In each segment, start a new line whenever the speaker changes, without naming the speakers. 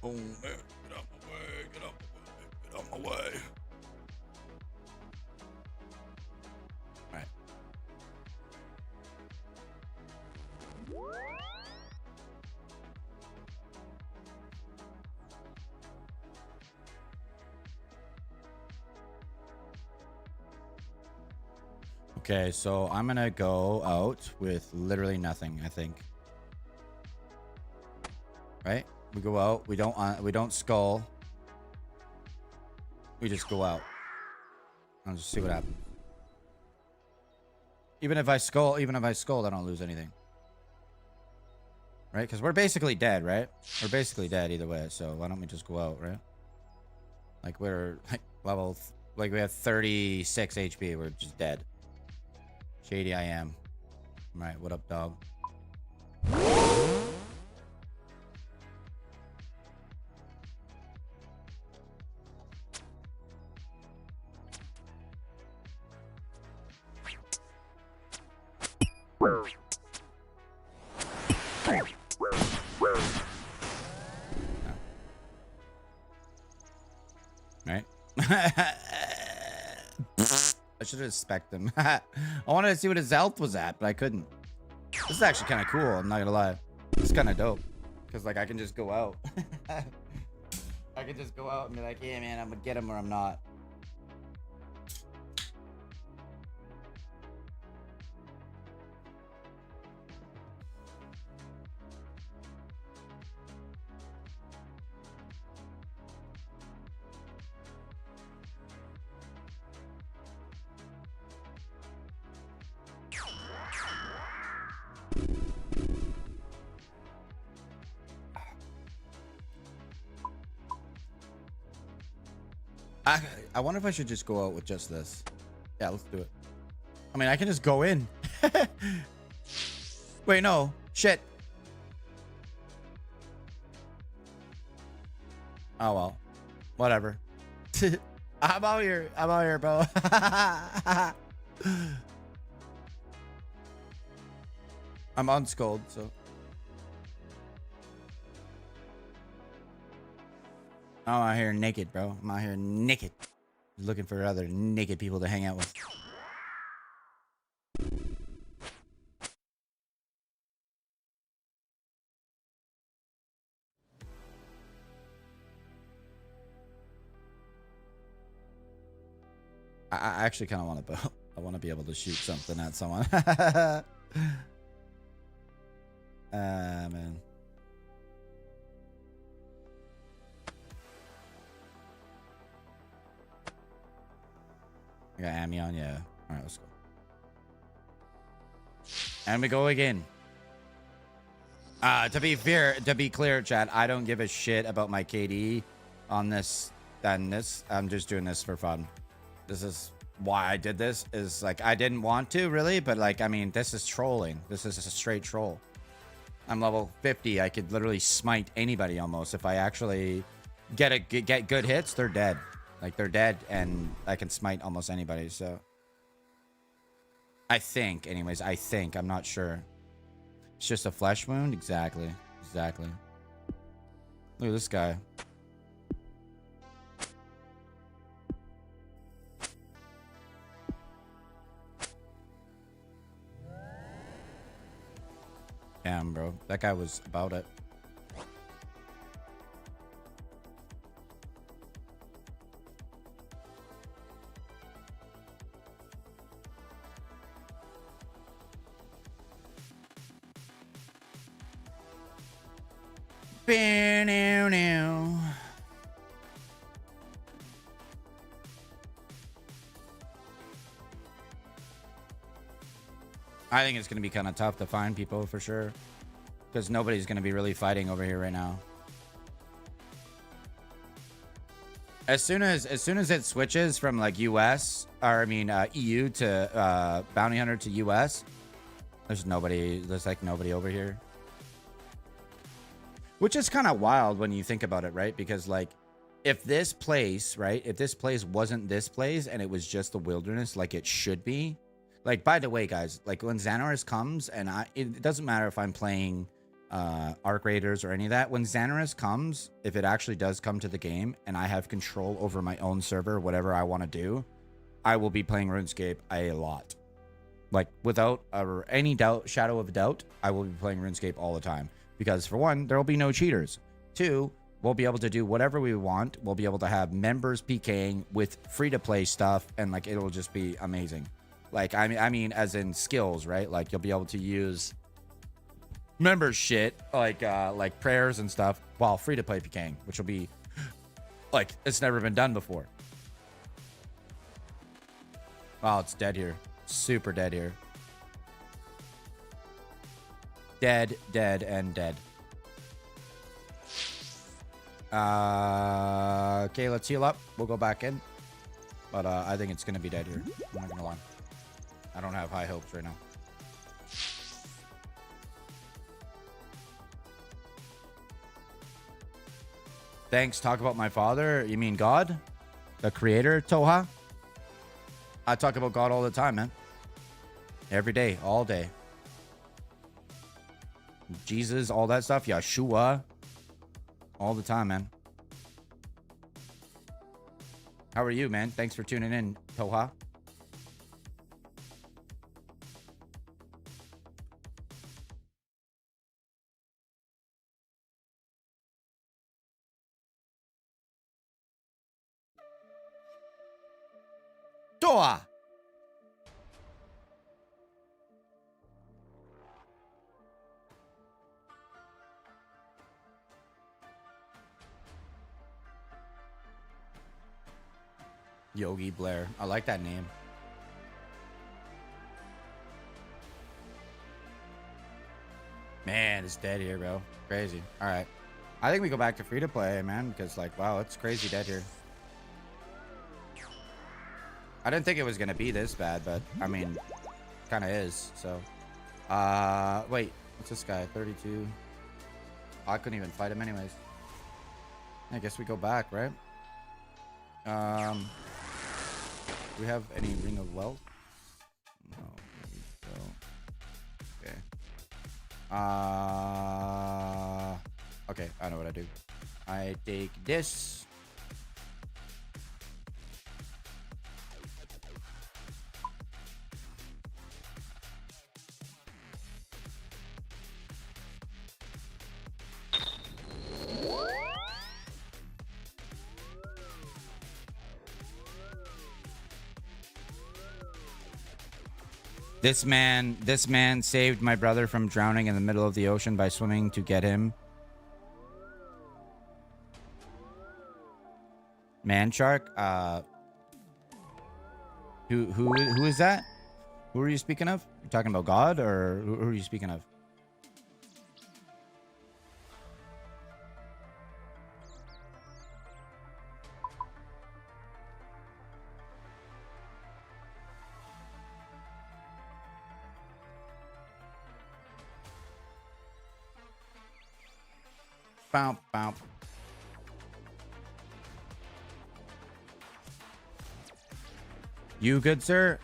Oh man, get out my way, get out my way, get out my way. All right. Okay, so I'm gonna go out with literally nothing, I think. Right? We go out, we don't skull. We just go out. I'll just see what happens. Even if I skull, I don't lose anything. Right? Because we're basically dead, right? We're basically dead either way, so why don't we just go out, right? Like we're like level, like we have 36 HP, we're just dead. Shady I am. Right, what up, dog? Right? I should have spec'd him. I wanted to see what his health was at, but I couldn't. This is actually kind of cool, I'm not gonna lie. It's kind of dope. Because, like, I can just go out. I can just go out and be like, yeah, man, I'm gonna get him or I'm not. I wonder if I should just go out with just this. Yeah, let's do it. I mean, I can just go in. Wait, no. Shit. Oh, well. Whatever. I'm out here. I'm out here, bro. I'm unskulled, so. I'm out here naked, bro. I'm out here naked. Looking for other naked people to hang out with. I actually kind of want to. I want to be able to shoot something at someone. Man. I got Amy on, yeah. All right, let's go. And we go again. To be clear, chat, I don't give a shit about my KD on this than this. I'm just doing this for fun. This is why I did this. Is like I didn't want to really, but like I mean, this is trolling. This is just a straight troll. I'm level 50. I could literally smite anybody almost if I actually get good hits. They're dead. Like they're dead, and I can smite almost anybody. So I think, anyways, I'm not sure. It's just a flesh wound. Exactly. Look at this guy. Damn, bro, that guy was about it. I think it's going to be kind of tough to find people for sure. Because nobody's going to be really fighting over here right now. As soon as it switches from like US, or I mean EU to Bounty Hunter to US, there's like nobody over here. Which is kind of wild when you think about it, right? Because like if this place, right? If this place wasn't this place and it was just the wilderness like it should be. Like, by the way, guys, like when Xanaris comes and it doesn't matter if I'm playing Arc Raiders or any of that. When Xanaris comes, if it actually does come to the game and I have control over my own server, whatever I want to do, I will be playing RuneScape a lot. Like, without any doubt, shadow of a doubt, I will be playing RuneScape all the time. Because, for one, there will be no cheaters. Two, we'll be able to do whatever we want. We'll be able to have members PKing with free-to-play stuff, and, like, it'll just be amazing. Like, I mean, as in skills, right? Like, you'll be able to use member shit, like prayers and stuff, while free-to-play PKing, which will be, like, it's never been done before. Oh, it's dead here. Super dead here. Dead, dead, and dead. Okay, let's heal up. We'll go back in. But I think it's going to be dead here. I'm not going to lie. I don't have high hopes right now. Thanks. Talk about my father. You mean God? The creator, Toha? I talk about God all the time, man. Every day, all day. Jesus, all that stuff. Yeshua. All the time, man. How are you, man? Thanks for tuning in, Toha. Toha! Yogi Blair. I like that name. Man, it's dead here, bro. Crazy. All right. I think we go back to free to play, man, because, like, wow, it's crazy dead here. I didn't think it was going to be this bad, but, I mean, kind of is, so. Wait. What's this guy? 32. Oh, I couldn't even fight him anyways. I guess we go back, right? Do we have any Ring of Wealth? No. Okay. Okay, I know what I do. I take this. This man saved my brother from drowning in the middle of the ocean by swimming to get him. Man shark? Who is that? Who are you speaking of? You talking about God, or who are you speaking of? Bow, bow. You good, sir?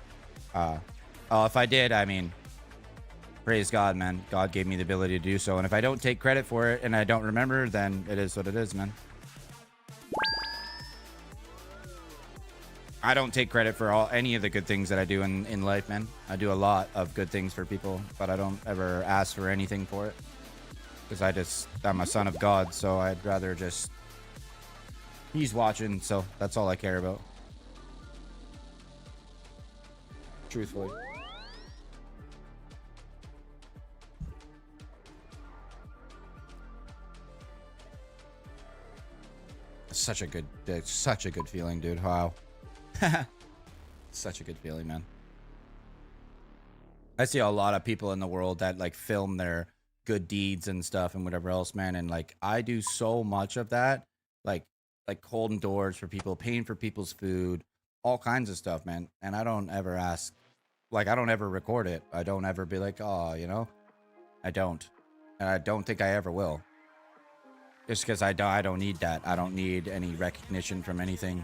Oh, if I did, I mean, praise God, man. God gave me the ability to do so. And if I don't take credit for it and I don't remember, then it is what it is, man. I don't take credit for any of the good things that I do in life, man. I do a lot of good things for people, but I don't ever ask for anything for it. Because I'm a son of God, so I'd rather just... He's watching, so that's all I care about. Truthfully. Such a good feeling, dude. Wow. Such a good feeling, man. I see a lot of people in the world that, like, film their good deeds and stuff and whatever else, man, and, like, I do so much of that, like holding doors for people, paying for people's food, all kinds of stuff, man, and I don't ever ask, like, I don't ever record it. I don't ever be like, oh, you know, I don't, and I don't think I ever will, just because I don't need that. I don't need any recognition from anything.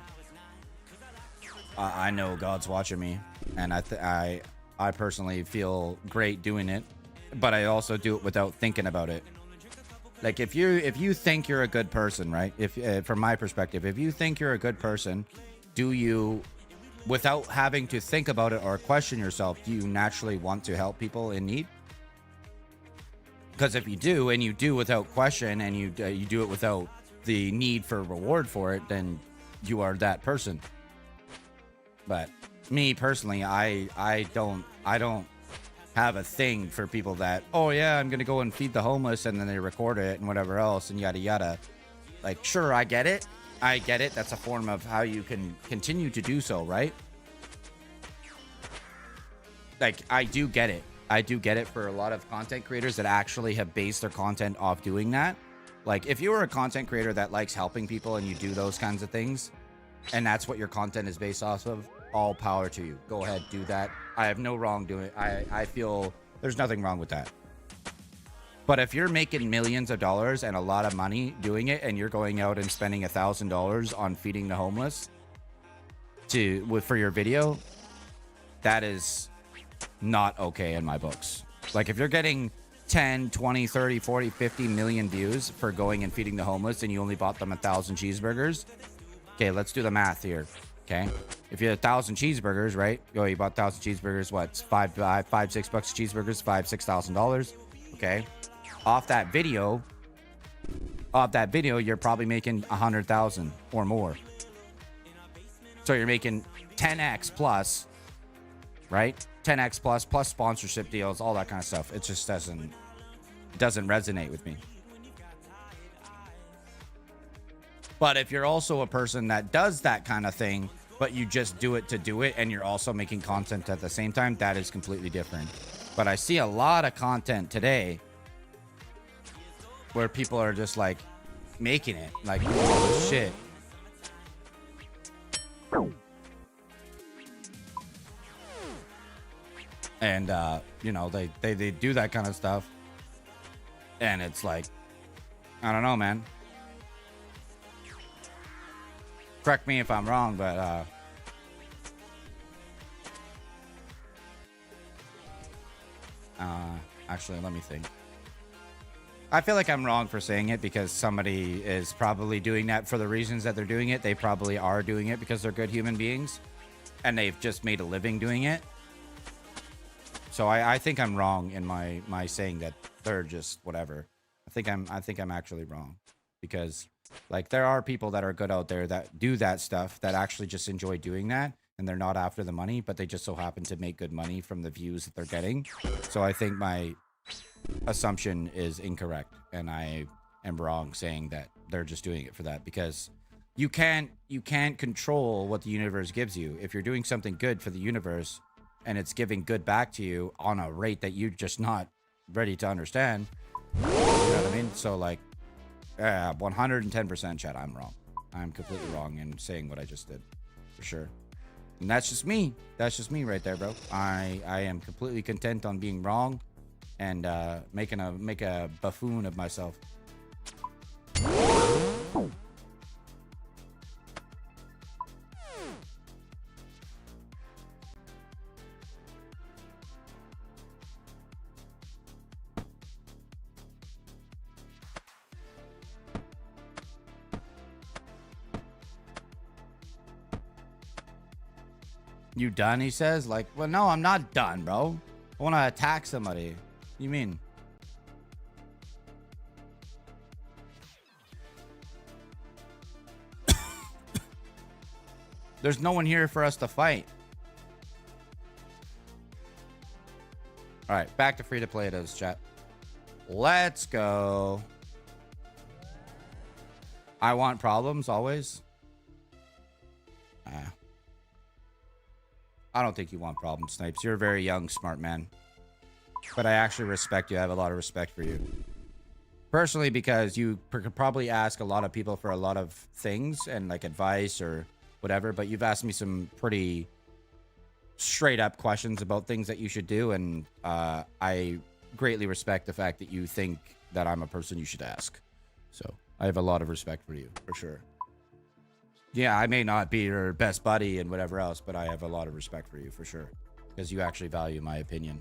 I know God's watching me, and I personally feel great doing it, but I also do it without thinking about it. Like if you think you're a good person, right? If from my perspective, if you think you're a good person, do you, without having to think about it or question yourself, do you naturally want to help people in need? Because if you do, and you do without question, and you do it without the need for reward for it, then you are that person. But me personally, I don't have a thing for people that, oh yeah, I'm gonna go and feed the homeless, and then they record it and whatever else and yada yada. Like, sure, I get it. That's a form of how you can continue to do so, right? Like, I do get it for a lot of content creators that actually have based their content off doing that. Like, if you are a content creator that likes helping people and you do those kinds of things, and that's what your content is based off of, all power to you. Go ahead, do that. I have no wrong doing it. I feel there's nothing wrong with that. But if you're making millions of dollars and a lot of money doing it, and you're going out and spending $1,000 on feeding the homeless for your video, that is not okay in my books. Like, if you're getting 10, 20, 30, 40, 50 million views for going and feeding the homeless, and you only bought them 1,000 cheeseburgers, okay, let's do the math here. Okay, if you had 1,000 cheeseburgers, right? Oh, you bought 1,000 cheeseburgers. What? $6 cheeseburgers, $6,000. Okay, off that video, you're probably making 100,000 or more. So you're making 10x plus, right? 10x plus sponsorship deals, all that kind of stuff. It just doesn't resonate with me. But if you're also a person that does that kind of thing, but you just do it to do it, and you're also making content at the same time, that is completely different. But I see a lot of content today where people are just like making it, like, oh shit. And you know, they do that kind of stuff, and it's like, I don't know, man. Correct me if I'm wrong, but actually, let me think. I feel like I'm wrong for saying it, because somebody is probably doing that for the reasons that they're doing it. They probably are doing it because they're good human beings, and they've just made a living doing it. So I think I'm wrong in my saying that they're just whatever. I think I'm actually wrong, because like, there are people that are good out there that do that stuff, that actually just enjoy doing that, and they're not after the money, but they just so happen to make good money from the views that they're getting. So I think my assumption is incorrect, and I am wrong saying that they're just doing it for that, because you can't control what the universe gives you. If you're doing something good for the universe and it's giving good back to you on a rate that you're just not ready to understand, you know what I mean? So like, 110% chat, I'm wrong. I'm completely wrong in saying what I just did, for sure. And that's just me. That's just me right there, bro. I am completely content on being wrong and make a buffoon of myself. You done? He says. Like, well, no, I'm not done, bro. I want to attack somebody. You mean? There's no one here for us to fight. All right, back to free to play it is, chat. Let's go. I want problems always. I don't think you want problems, Snipes. You're a very young, smart man. But I actually respect you. I have a lot of respect for you. Personally, because you could probably ask a lot of people for a lot of things and like advice or whatever, but you've asked me some pretty straight up questions about things that you should do, and I greatly respect the fact that you think that I'm a person you should ask. So I have a lot of respect for you, for sure. Yeah, I may not be your best buddy and whatever else, but I have a lot of respect for you, for sure, because you actually value my opinion.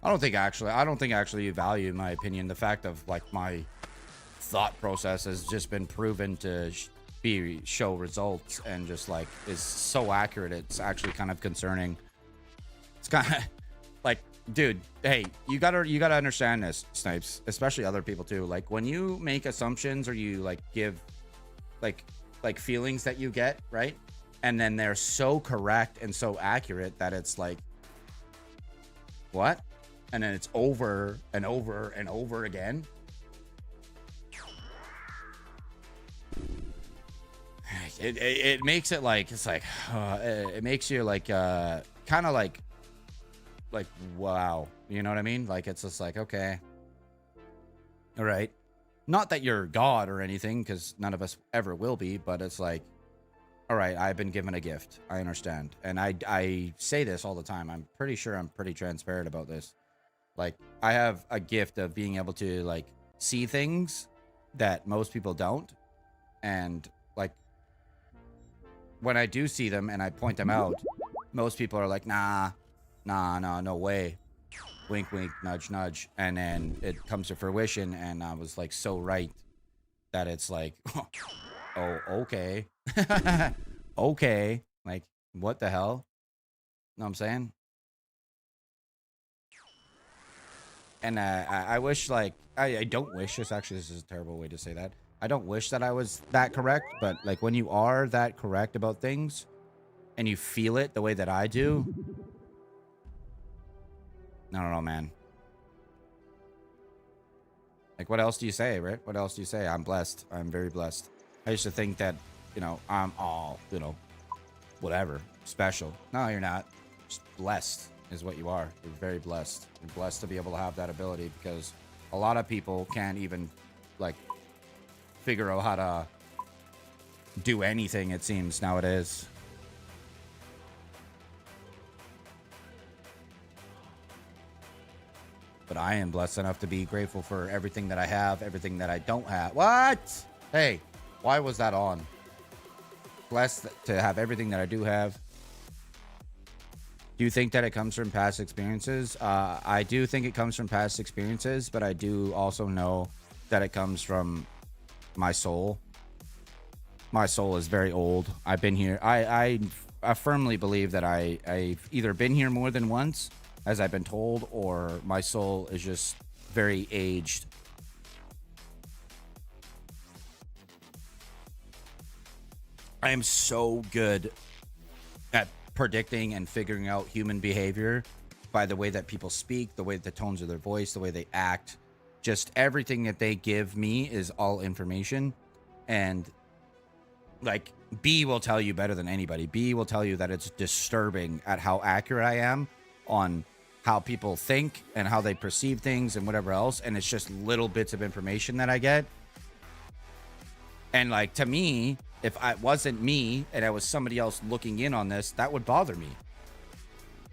I don't think actually you value my opinion. The fact of like my thought process has just been proven to show results and just like is so accurate. It's actually kind of concerning. It's kind of like, dude, hey, you gotta understand this, Snipes, especially other people too. Like when you make assumptions or you like give like feelings that you get, right? And then they're so correct and so accurate that it's like, what? And then it's over and over and over again. It makes it like, it's like, it makes you like, kind of like, wow. You know what I mean? Like, it's just like, okay. All right. Not that you're God or anything, because none of us ever will be, but it's like, all right, I've been given a gift. I understand. And I say this all the time. I'm pretty sure I'm pretty transparent about this. Like, I have a gift of being able to, like, see things that most people don't. And, like, when I do see them and I point them out, most people are like, nah, no way. Wink, wink, nudge, nudge. And then it comes to fruition, and I was, like, so right that it's like, oh, okay. Okay. Like, what the hell? Know what I'm saying? And I wish, like, I don't wish this. Actually, this is a terrible way to say that. I don't wish that I was that correct, but, like, when you are that correct about things and you feel it the way that I do, I don't know, man. Like, what else do you say, right? What else do you say? I'm blessed. I'm very blessed. I used to think that, you know, I'm all, you know, whatever, special. No, you're not. Just blessed is what you are. You're very blessed. You're blessed to be able to have that ability, because a lot of people can't even, like, figure out how to do anything, it seems, nowadays. But I am blessed enough to be grateful for everything that I have, everything that I don't have. What? Hey, why was that on? Blessed to have everything that I do have. Do you think that it comes from past experiences? I do think it comes from past experiences, but I do also know that it comes from my soul. My soul is very old. I've been here. I firmly believe that I've either been here more than once, as I've been told, or my soul is just very aged. I am so good at predicting and figuring out human behavior by the way that people speak, the way the tones of their voice, the way they act. Just everything that they give me is all information. And like, B will tell you better than anybody. B will tell you that it's disturbing at how accurate I am on how people think and how they perceive things and whatever else. And it's just little bits of information that I get. And like, to me, if it wasn't me and I was somebody else looking in on this, that would bother me.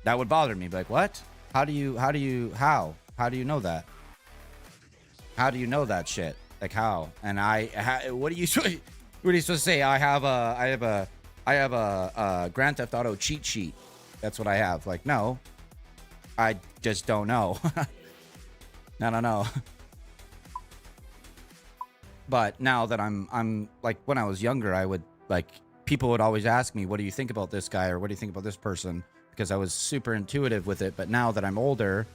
That would bother me. Like, what? How do you know that? How do you know that shit? Like, how? And what are you supposed to say? I have a Grand Theft Auto cheat sheet. That's what I have. Like, no, I just don't know. No. But now that I'm like, when I was younger, I would, like, people would always ask me, what do you think about this guy? Or what do you think about this person? Because I was super intuitive with it. But now that I'm older,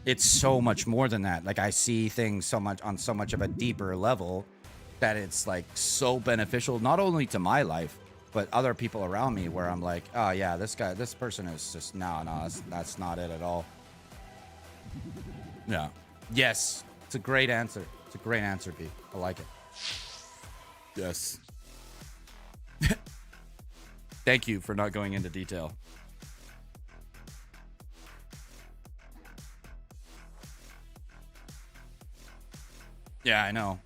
it's so much more than that. Like, I see things on so much of a deeper level that it's like so beneficial, not only to my life, but other people around me, where I'm like, oh yeah, this person is just, no, that's not it at all. Yeah. Yes. It's a great answer. It's a great answer, P. I like it. Yes. Thank you for not going into detail. Yeah, I know.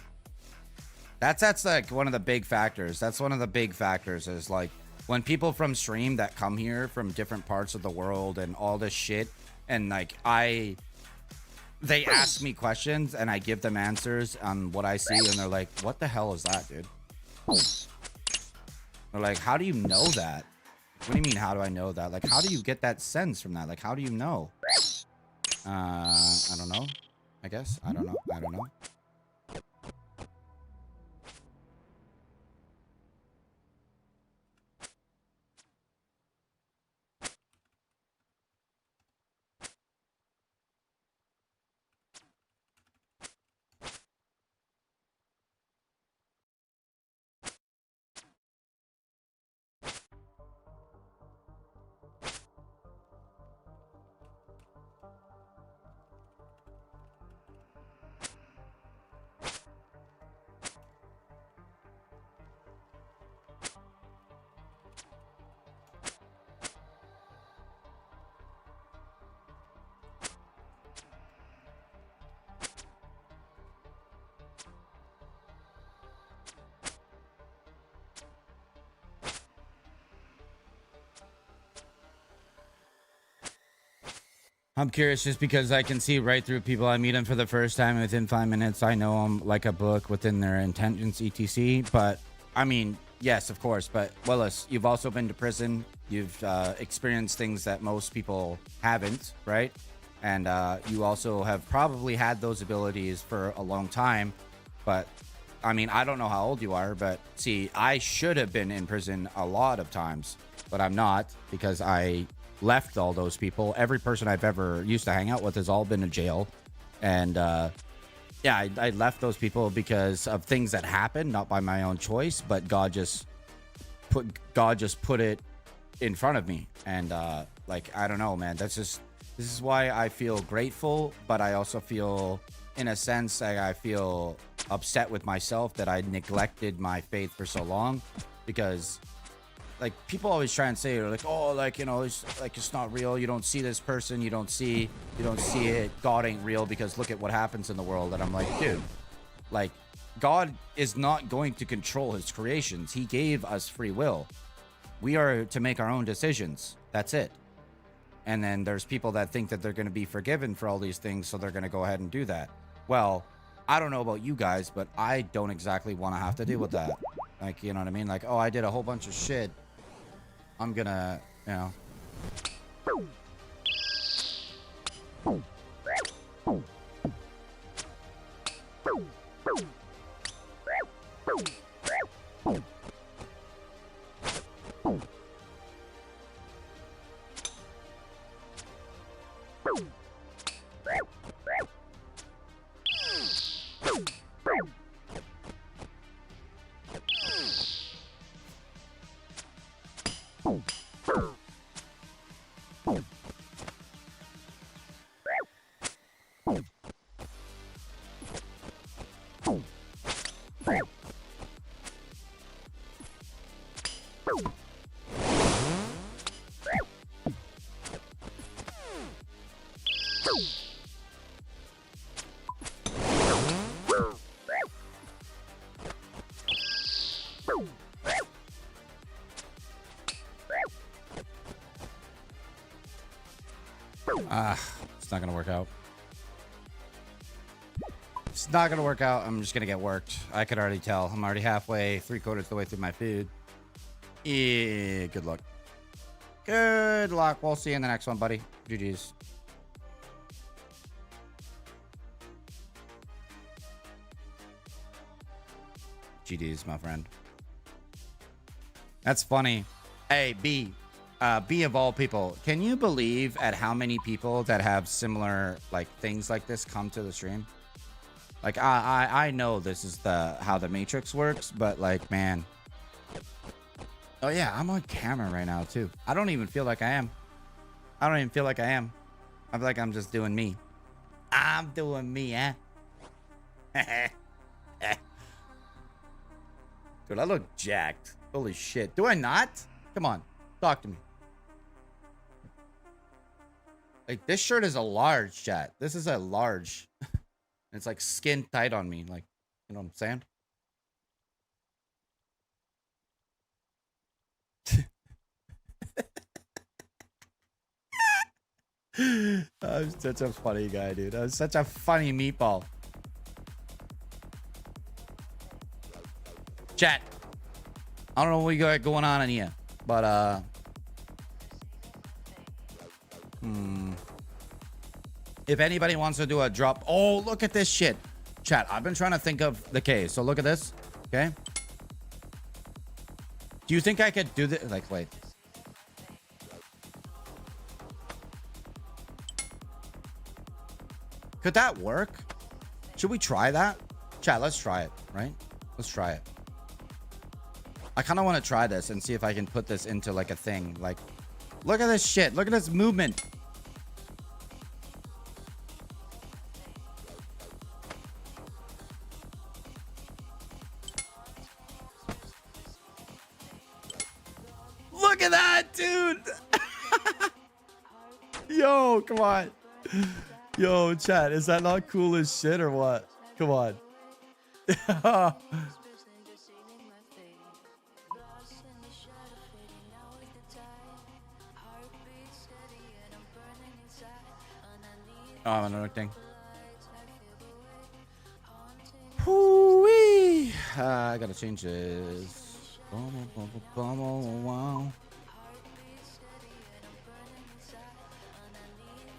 That's like one of the big factors. That's one of the big factors is like when people from stream that come here from different parts of the world and all this shit, and like they ask me questions and I give them answers on what I see, and they're like, what the hell is that, dude? They're like, how do you know that? What do you mean, how do I know that? Like, how do you get that sense from that? Like, how do you know? I don't know. I guess. I don't know. I don't know. I'm curious just because I can see right through people. I meet them for the first time within 5 minutes. I know them like a book within their intentions, etc. But I mean, yes, of course. But Willis, you've also been to prison. You've experienced things that most people haven't, right? And you also have probably had those abilities for a long time. But I mean, I don't know how old you are, but see, I should have been in prison a lot of times, but I'm not because I left all those people. Every person I've ever used to hang out with has all been in jail. And yeah, I left those people because of things that happened, not by my own choice, but God just put it in front of me. And like, I don't know, man. This is why I feel grateful, but I also feel, in a sense, I feel upset with myself that I neglected my faith for so long. Because like, people always try and say, like, oh, like, you know, it's like, it's not real. You don't see this person. You don't see it. God ain't real because look at what happens in the world. And I'm like, dude, like, God is not going to control his creations. He gave us free will. We are to make our own decisions. That's it. And then there's people that think that they're going to be forgiven for all these things, so they're going to go ahead and do that. Well, I don't know about you guys, but I don't exactly want to have to deal with that. Like, you know what I mean? Like, oh, I did a whole bunch of shit. I'm gonna, you know. It's not gonna work out. It's not gonna work out. I'm just gonna get worked. I could already tell. I'm already halfway, 3/4 the way through my food. Yeah, good luck. Good luck. We'll see you in the next one, buddy. GG's. GG's, my friend. That's funny. Hey, B of all people, can you believe at how many people that have similar like things like this come to the stream? Like, I know this is how the Matrix works, but like, man. Oh yeah, I'm on camera right now too. I don't even feel like I am. I don't even feel like I am. I feel like I'm just doing me. I'm doing me, eh? Dude, I look jacked. Holy shit. Do I not? Come on. Talk to me. Like, this shirt is a large, chat. This is a large. It's like skin tight on me. Like, you know what I'm saying? I'm such a funny guy, dude. I'm such a funny meatball. Chat. I don't know what you got going on in here, but If anybody wants to do a drop, oh, look at this shit. Chat, I've been trying to think of the K. So look at this. Okay. Do you think I could do this? Like, wait. Could that work? Should we try that? Chat, let's try it, right? Let's try it. I kind of want to try this and see if I can put this into like a thing. Like, look at this shit. Look at this movement. Look at that, dude. Yo, come on. Yo, chat, is that not cool as shit or what? Come on. Oh, another thing. Hoo-wee. I gotta change this.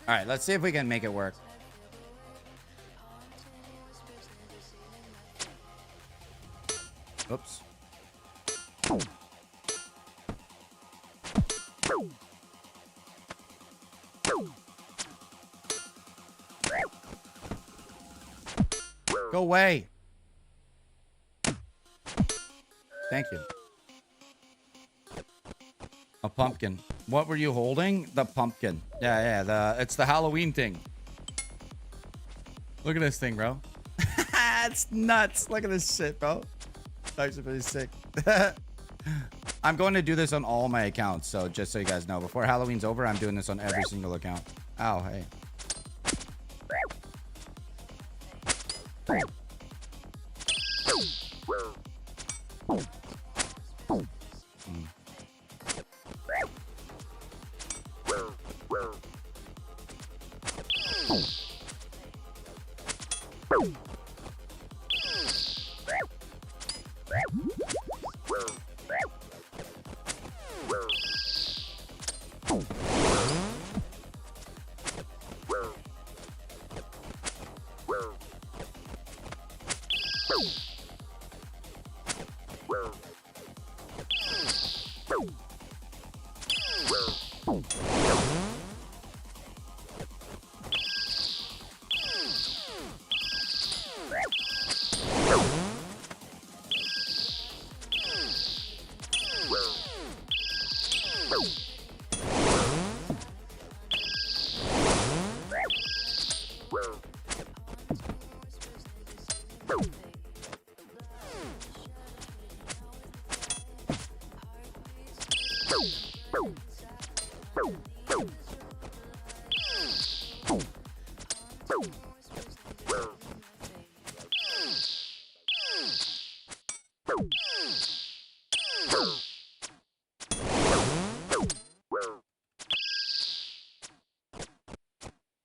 All right, let's see if we can make it work. Oops. Go away. Thank you. A pumpkin. What were you holding? The pumpkin. Yeah, it's the Halloween thing. Look at this thing, bro. It's nuts. Look at this shit, bro. It's actually pretty sick. I'm going to do this on all my accounts, so just so you guys know, before Halloween's over, I'm doing this on every single account. Ow, hey.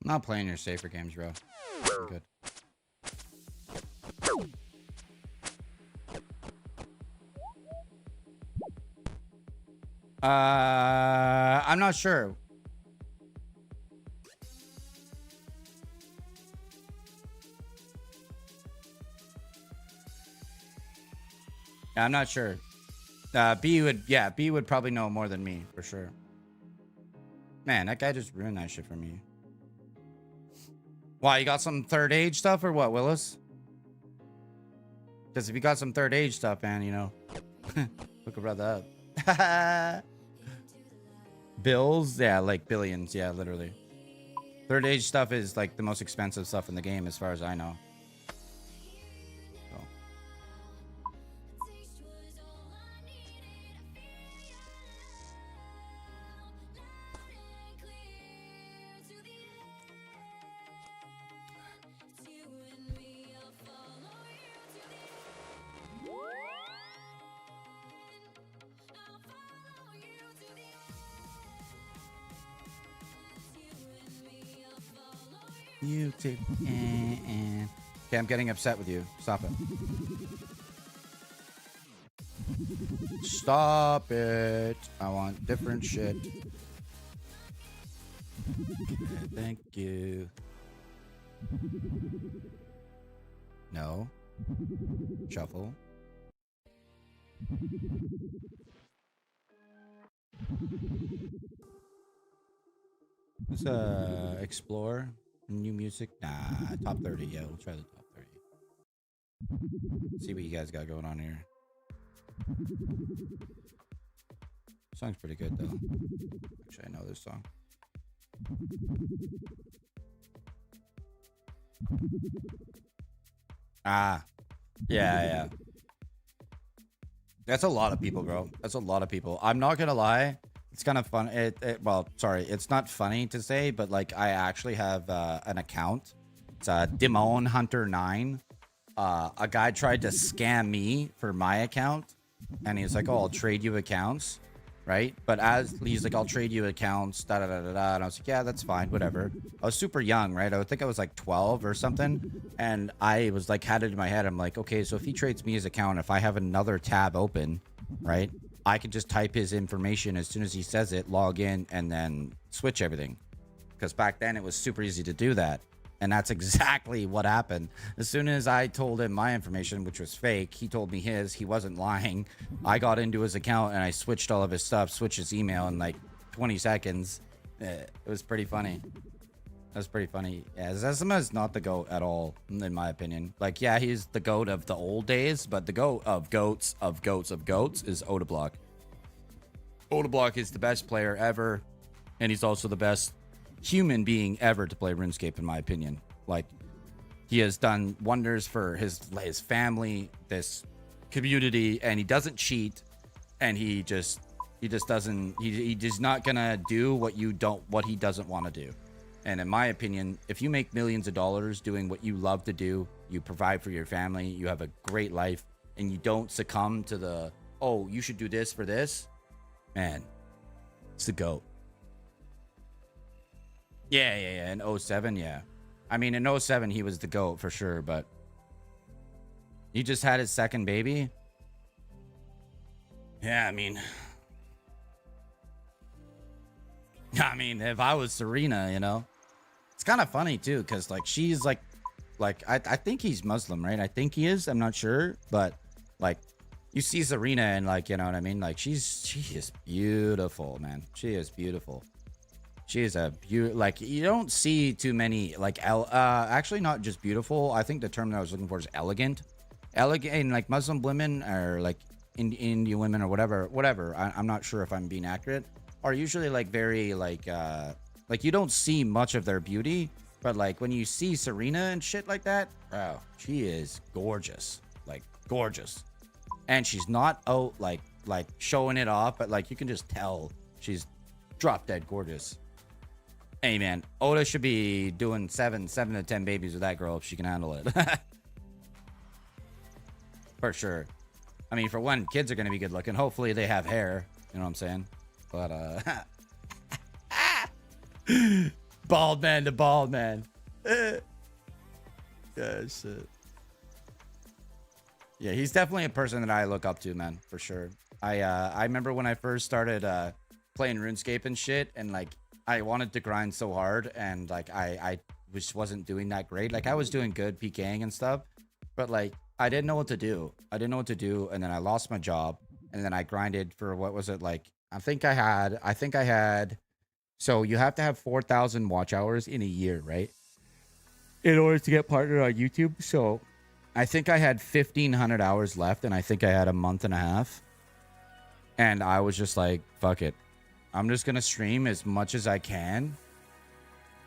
I'm not playing your safer games, bro. I'm good. I'm not sure. I'm not sure. B would probably know more than me for sure. Man, that guy just ruined that shit for me. Why, you got some third age stuff or what, Willis? Because if you got some third age stuff, man, you know, hook a brother up. Bills, yeah, like billions, yeah, literally. Third age stuff is like the most expensive stuff in the game, as far as I know. YouTube. Okay, I'm getting upset with you. Stop it. Stop it. I want different shit. Okay, thank you. No. Shuffle. Let's explore new music. Nah, top 30. Yeah, we'll try the top 30. See what you guys got going on here. Song's pretty good though. Actually, I know this song. Ah, yeah. That's a lot of people, bro. That's a lot of people. I'm not gonna lie. It's kind of fun. Well, sorry, it's not funny to say, but like I actually have an account. It's Dimon Hunter 9. A guy tried to scam me for my account, and he's like, "Oh, I'll trade you accounts." Right, but as he's like, I'll trade you accounts, da da da da da, and I was like, yeah, that's fine, whatever. I was super young, right? I think I was like 12 or something, and I was like, had it in my head. I'm like, okay, so if he trades me his account, if I have another tab open, right, I can just type his information as soon as he says it, log in, and then switch everything. Because back then it was super easy to do that. And that's exactly what happened. As soon as I told him my information, which was fake, he told me his. He wasn't lying. I got into his account and I switched all of his stuff, switched his email in like 20 seconds. It was pretty funny. That was pretty funny. Yeah, Zezima is not the GOAT at all, in my opinion. Like, yeah, he's the GOAT of the old days, but the GOAT of GOATs of GOATs of GOATs is Odablock. Odablock is the best player ever, and he's also the best human being ever to play RuneScape, in my opinion. Like, he has done wonders for his family, this community, and he doesn't cheat, and he just doesn't, he's not gonna do what he doesn't want to do. And in my opinion, if you make millions of dollars doing what you love to do, you provide for your family, you have a great life, and you don't succumb to the, oh, you should do this for this, man, it's the GOAT. Yeah. In 07, yeah. I mean, in 07, he was the GOAT for sure, but he just had his second baby. Yeah, I mean, if I was Serena, you know, it's kind of funny too, because like she's like I think he's Muslim, right? I think he is. I'm not sure, but like you see Serena and like, you know what I mean? Like she is beautiful, man. She is beautiful. She is a beautiful, like you don't see too many like actually not just beautiful. I think the term that I was looking for is elegant. Elegant, and like Muslim women or like Indian women or whatever. I'm not sure if I'm being accurate. Are usually like very like you don't see much of their beauty, but like when you see Serena and shit like that, wow, she is gorgeous, like gorgeous, and she's not out like showing it off, but like you can just tell she's drop dead gorgeous. Hey man, Oda should be doing 7 to 10 babies with that girl if she can handle it. For sure. I mean, for one, kids are gonna be good looking. Hopefully they have hair. You know what I'm saying? But bald man to bald man. Yeah, shit. Yeah, he's definitely a person that I look up to, man, for sure. I remember when I first started playing RuneScape and shit, and like I wanted to grind so hard, and like I just wasn't doing that great. Like I was doing good PKing and stuff, but like I didn't know what to do. And then I lost my job, and then I grinded for, what was it, like I think I had, so you have to have 4,000 watch hours in a year, right? In order to get partnered on YouTube. So I think I had 1,500 hours left, and I think I had a month and a half. And I was just like, fuck it. I'm just going to stream as much as I can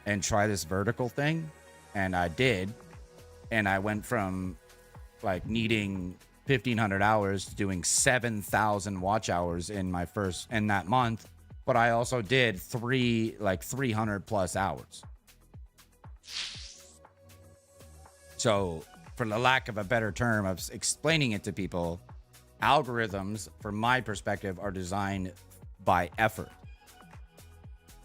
and try this vertical thing. And I did. And I went from like needing 1,500 hours to doing 7,000 watch hours in that month. But I also did 300 plus hours. So for the lack of a better term of explaining it to people, algorithms, from my perspective, are designed by effort.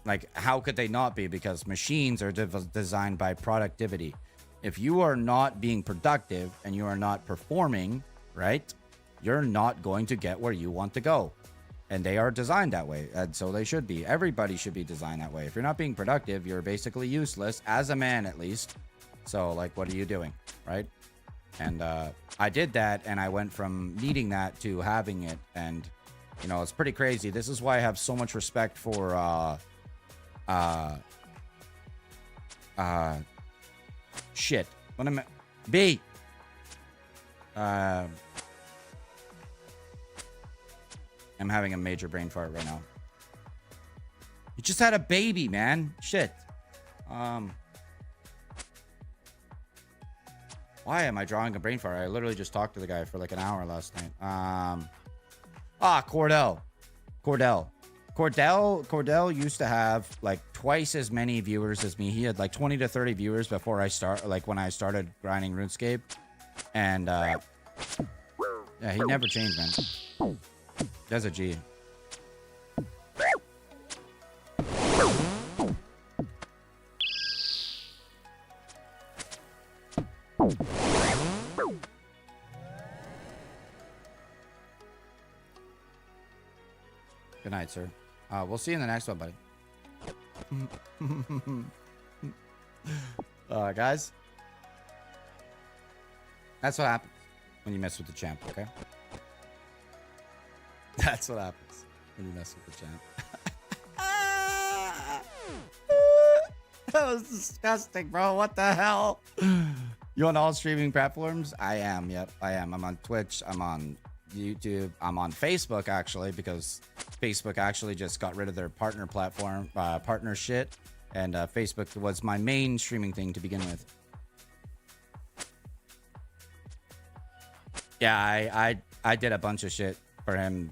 Like, how could they not be? Because machines are designed by productivity. If you are not being productive and you are not performing, right, you're not going to get where you want to go. And they are designed that way. And so they should be. Everybody should be designed that way. If you're not being productive, you're basically useless, as a man at least. So like, what are you doing, right? And I did that, and I went from needing that to having it, and you know, it's pretty crazy. This is why I have so much respect for shit. What am I? B. I'm having a major brain fart right now. You just had a baby, man. Shit. Why am I drawing a brain fart? I literally just talked to the guy for like an hour last night. Cordell used to have like twice as many viewers as me. He had like 20 to 30 viewers before when I started grinding RuneScape. And yeah, he never changed, man. That's a G. Good night, sir. We'll see you in the next one, buddy. Guys, that's what happens when you mess with the champ, okay? That's what happens when you mess with the champ. That was disgusting, bro. What the hell? You on all streaming platforms? I am. Yep, I am. I'm on Twitch. I'm on YouTube. I'm on Facebook, actually, because Facebook actually just got rid of their partner platform, partner shit. And Facebook was my main streaming thing to begin with. Yeah, I did a bunch of shit for him.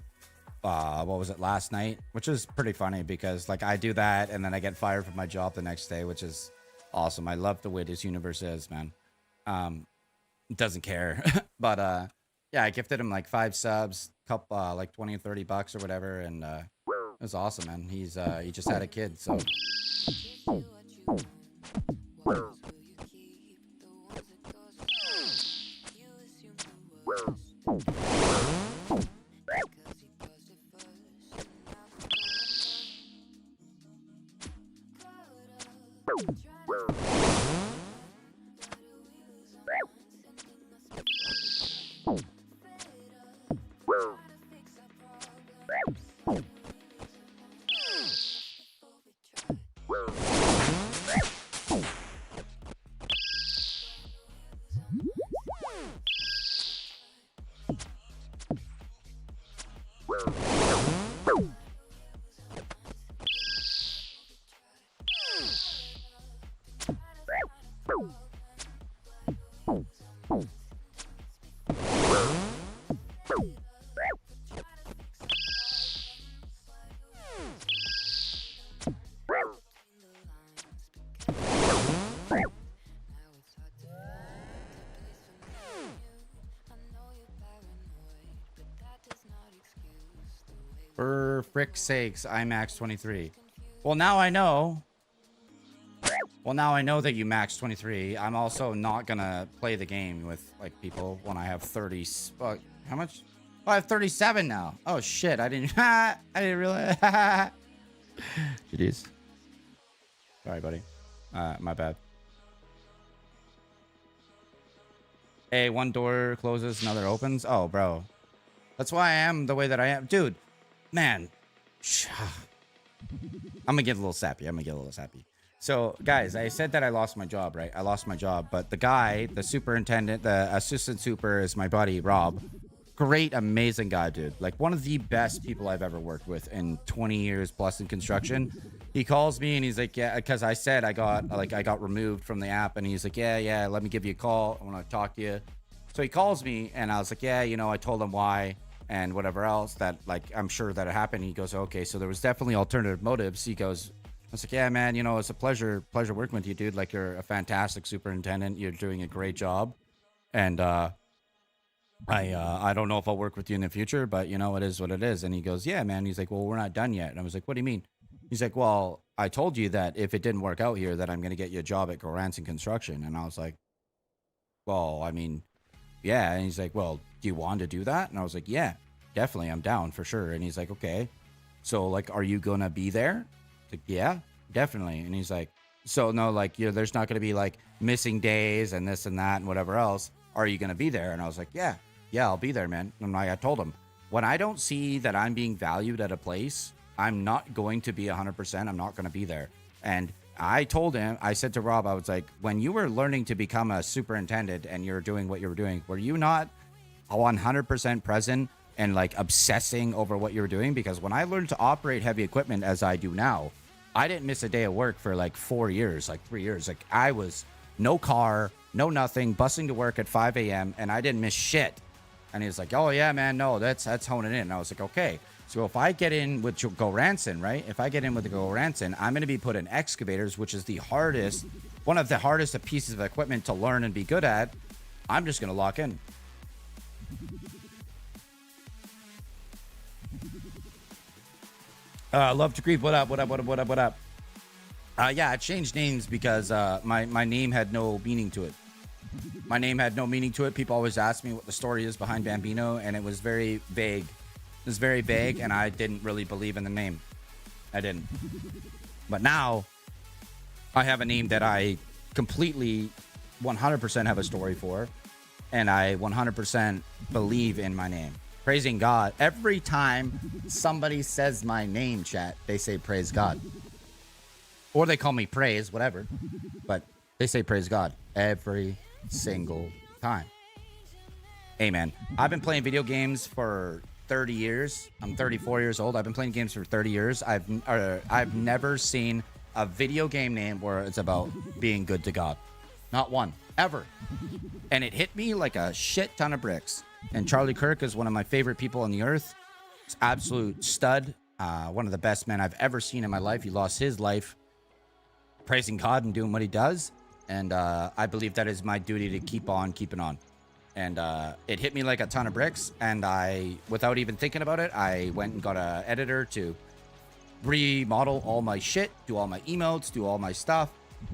What was it, last night? Which is pretty funny because like I do that and then I get fired from my job the next day, which is awesome. I love the way this universe is, man. Doesn't care. But yeah, I gifted him like 5 subs, couple like 20 or 30 bucks or whatever, and it was awesome, man. He just had a kid, so for frick's sakes, I max 23. Well, now I know. Well, now I know that you max 23. I'm also not gonna play the game with like people when I have 30. How much? Oh, I have 37 now. Oh shit! I didn't. I didn't realize. GG's. Sorry, buddy. My bad. Hey, one door closes, another opens. Oh, bro. That's why I am the way that I am, dude. Man, I'm gonna get a little sappy. So, guys, I said that I lost my job, right? I lost my job, but the guy, the superintendent, the assistant super is my buddy, Rob. Great, amazing guy, dude. Like, one of the best people I've ever worked with in 20 years plus in construction. He calls me and he's like, yeah, because I said I got removed from the app, and he's like, yeah, let me give you a call. I want to talk to you. So he calls me, and I was like, yeah, you know, I told him why and whatever else that, like, I'm sure that it happened. He goes, okay, so there was definitely alternative motives. He goes, I was like, yeah, man, you know, it's a pleasure working with you, dude. Like, you're a fantastic superintendent. You're doing a great job. And I don't know if I'll work with you in the future, but, you know, it is what it is. And he goes, yeah, man. He's like, well, we're not done yet. And I was like, what do you mean? He's like, well, I told you that if it didn't work out here, that I'm going to get you a job at Goranson Construction. And I was like, well, I mean, yeah. And he's like, well, do you want to do that? And I was like, yeah, definitely. I'm down for sure. And he's like, okay. So, like, are you going to be there? Like, yeah, definitely. And he's like, So no, like, there's not going to be like missing days and this and that and whatever else. Are you going to be there? And I was like, yeah, I'll be there, man. And I told him, when I don't see that I'm being valued at a place, I'm not going to be 100%. I'm not going to be there. And I told him, I said to Rob, I was like, when you were learning to become a superintendent and you're doing what you were doing, were you not 100% present and like obsessing over what you were doing? Because when I learned to operate heavy equipment as I do now, I didn't miss a day of work for like 4 years, like 3 years. Like I was no car, no nothing, busing to work at 5 a.m. and I didn't miss shit. And he was like, oh yeah, man, no, that's honing in. And I was like, okay. So if I get in with Go Ranson, right? If I get in with the Go Ranson, I'm going to be put in excavators, which is one of the hardest pieces of equipment to learn and be good at. I'm just going to lock in. Love to Grief. What up? Yeah, I changed names because my name had no meaning to it. My name had no meaning to it. People always ask me what the story is behind Bambino, and it was very vague. It was very vague, and I didn't really believe in the name. I didn't. But now, I have a name that I completely 100% have a story for, and I 100% believe in my name. Praising God. Every time somebody says my name, chat, they say praise God. Or they call me praise, whatever. But they say praise God every single time. Amen. I've been playing video games for 30 years. I'm 34 years old. I've been playing games for 30 years. I've never seen a video game name where it's about being good to God. Not one. Ever. And it hit me like a shit ton of bricks. And Charlie Kirk is one of my favorite people on the earth. He's absolute stud. One of the best men I've ever seen in my life. He lost his life praising God and doing what he does. And I believe that is my duty to keep on keeping on. And it hit me like a ton of bricks. And without even thinking about it, I went and got an editor to remodel all my shit, do all my emotes, do all my stuff.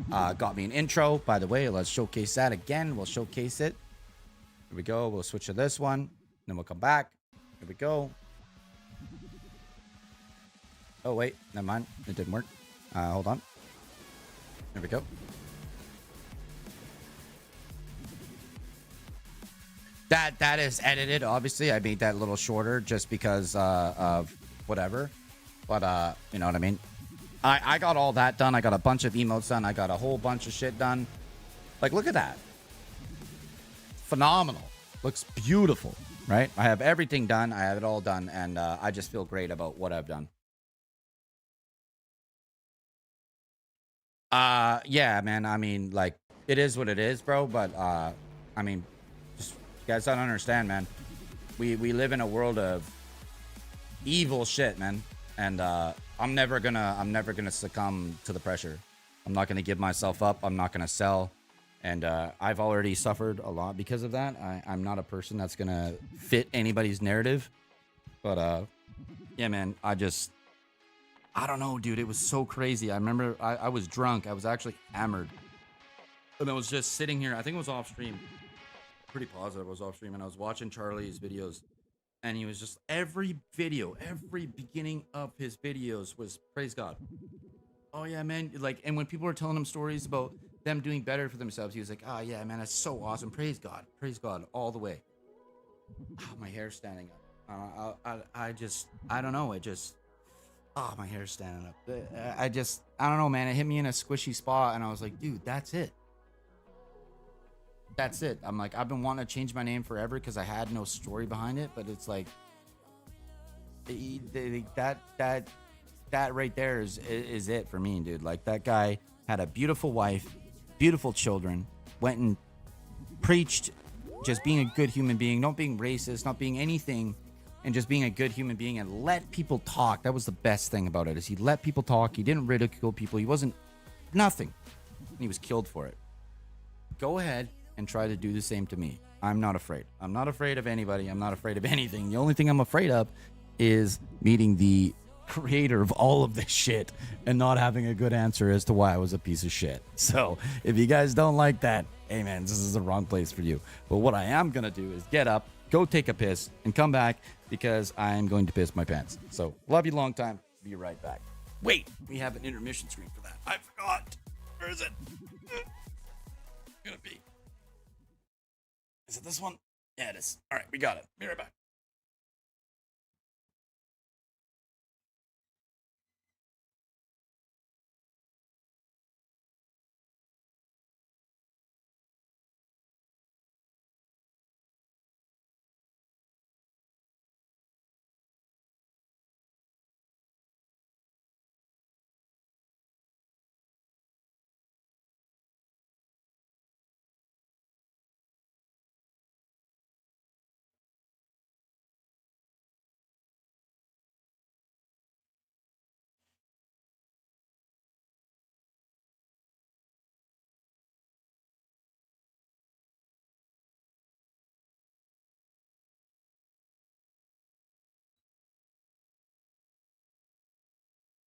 Got me an intro. By the way, let's showcase that again. We'll showcase it. Here we go. We'll switch to this one. Then we'll come back. Here we go. Oh, wait. Never mind. It didn't work. Hold on. There we go. That is edited, obviously. I made that a little shorter just because of whatever. But, you know what I mean? I got all that done. I got a bunch of emotes done. I got a whole bunch of shit done. Like, look at that. Phenomenal. Looks beautiful, right? I have everything done. I have it all done. And I just feel great about what I've done. Yeah, man. I mean, like, it is what it is, bro. But, I mean, just, you guys don't understand, man. We live in a world of evil shit, man. And, I'm never gonna succumb to the pressure. I'm not gonna give myself up. I'm not gonna sell. And I've already suffered a lot because of that. I'm not a person that's gonna fit anybody's narrative. But yeah, man, I don't know, dude. It was so crazy. I remember I was drunk. I was actually hammered. And I was just sitting here. I think it was off stream. Pretty positive I was off stream. And I was watching Charlie's videos. And he was just, every beginning of his videos was praise God. Oh yeah, man. Like, and when people were telling him stories about them doing better for themselves, he was like, oh yeah, man, that's so awesome. Praise God all the way. Oh, my hair's standing up. I don't know. My hair's standing up. I don't know, man. It hit me in a squishy spot and I was like, dude, that's it. That's it. I'm like, I've been wanting to change my name forever because I had no story behind it, but it's like that right there is it for me, dude. Like, that guy had a beautiful wife, beautiful children, went and preached just being a good human being, not being racist, not being anything, and just being a good human being and let people talk. That was the best thing about it, is he let people talk. He didn't ridicule people. He wasn't nothing. And he was killed for it. Go ahead and try to do the same to me. I'm not afraid. I'm not afraid of anybody. I'm not afraid of anything. The only thing I'm afraid of is meeting the creator of all of this shit and not having a good answer as to why I was a piece of shit. So if you guys don't like that, hey man, this is the wrong place for you. But what I am gonna do is get up, go take a piss, and come back because I'm going to piss my pants. So love you long time. Be right back. Wait, we have an intermission screen for that. I forgot. Where is it? Gonna be. Is it this one? Yeah, it is. All right, we got it. Be right back.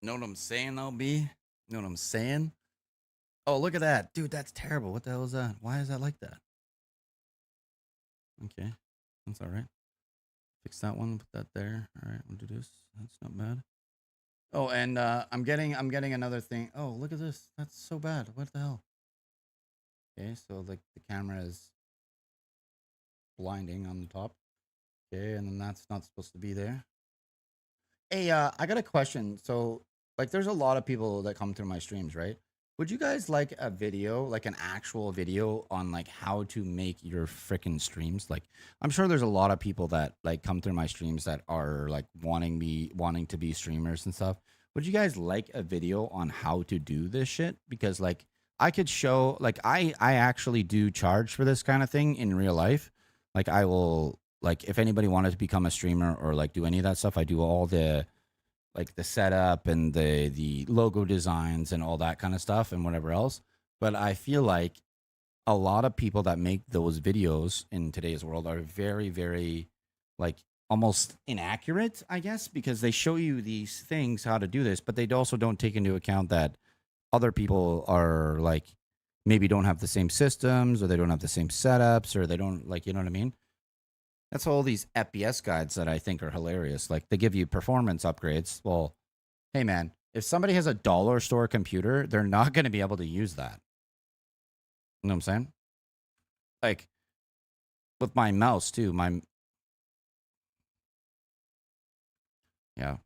Know what I'm saying, though, B? Know what I'm saying? Oh, look at that. Dude, that's terrible. What the hell is that? Why is that like that? Okay. That's all right. Fix that one. Put that there. All right, we'll do this. That's not bad. Oh, and I'm getting another thing. Oh, look at this. That's so bad. What the hell? Okay, so like the camera is blinding on the top. Okay, and then that's not supposed to be there. Hey, I got a question. So, like, there's a lot of people that come through my streams, right? Would you guys like a video, like an actual video on like how to make your freaking streams? Like, I'm sure there's a lot of people that like come through my streams that are like wanting to be streamers and stuff. Would you guys like a video on how to do this shit? Because like I could show, like I actually do charge for this kind of thing in real life. Like I will, like if anybody wanted to become a streamer or like do any of that stuff, I do all the like the setup and the logo designs and all that kind of stuff and whatever else. But I feel like a lot of people that make those videos in today's world are very, very like almost inaccurate, I guess, because they show you these things how to do this, but they also don't take into account that other people are like maybe don't have the same systems or they don't have the same setups or they don't like, you know what I mean? That's all these FPS guides that I think are hilarious. Like they give you performance upgrades. Well, hey man, if somebody has a dollar store computer, they're not going to be able to use that. You know what I'm saying? Like with my mouse too, yeah.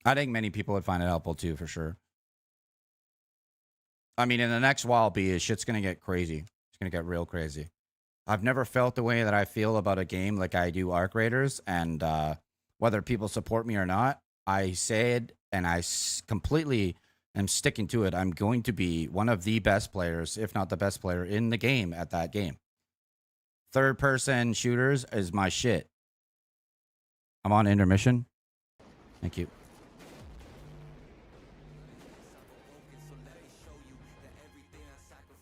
I think many people would find it helpful too, for sure. I mean, in the next while, B, shit's going to get crazy. It's going to get real crazy. I've never felt the way that I feel about a game like I do Arc Raiders, and whether people support me or not, I said, and completely am sticking to it. I'm going to be one of the best players, if not the best player in the game at that game. Third-person shooters is my shit. I'm on intermission. Thank you.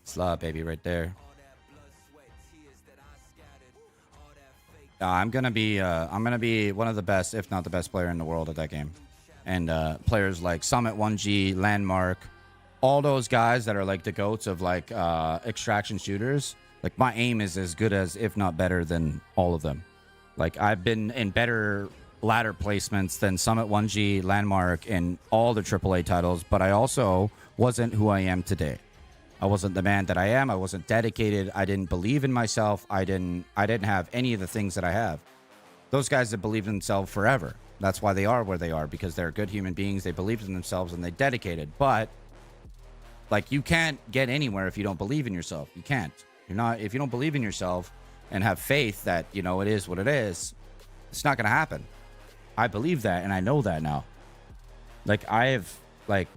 Slaw, baby, right there. I'm gonna be one of the best, if not the best player in the world at that game. And players like Summit 1G, Landmark, all those guys that are like the goats of like extraction shooters. Like my aim is as good as, if not better than all of them. Like I've been in better ladder placements than Summit 1G, Landmark, and all the AAA titles. But I also wasn't who I am today. I wasn't the man that I am. I wasn't dedicated. I didn't believe in myself. I didn't have any of the things that I have. Those guys have believed in themselves forever. That's why they are where they are, because they're good human beings. They believed in themselves and they dedicated. But like you can't get anywhere if you don't believe in yourself. You can't. If you don't believe in yourself and have faith that, you know, it is what it is, it's not going to happen. I believe that and I know that now. Like I have like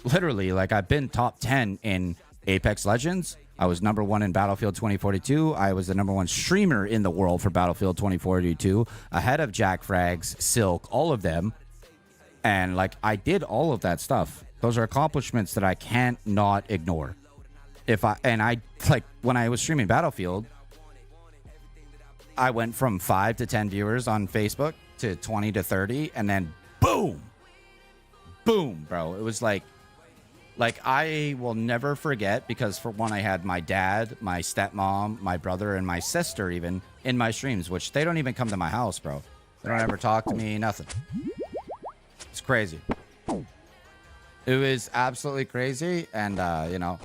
literally like I've been top 10 in Apex Legends. I was number 1 in Battlefield 2042. I was the number 1 streamer in the world for Battlefield 2042, ahead of Jack Frags, Silk, all of them. And like I did all of that stuff. Those are accomplishments that I can't not ignore. Like when I was streaming Battlefield, I went from 5 to 10 viewers on Facebook to 20 to 30, and then boom, bro. It was like I will never forget, because for one, I had my dad, my stepmom, my brother, and my sister even in my streams, which they don't even come to my house, bro. They don't ever talk to me, nothing. It's crazy. It It was absolutely crazy. And, you know,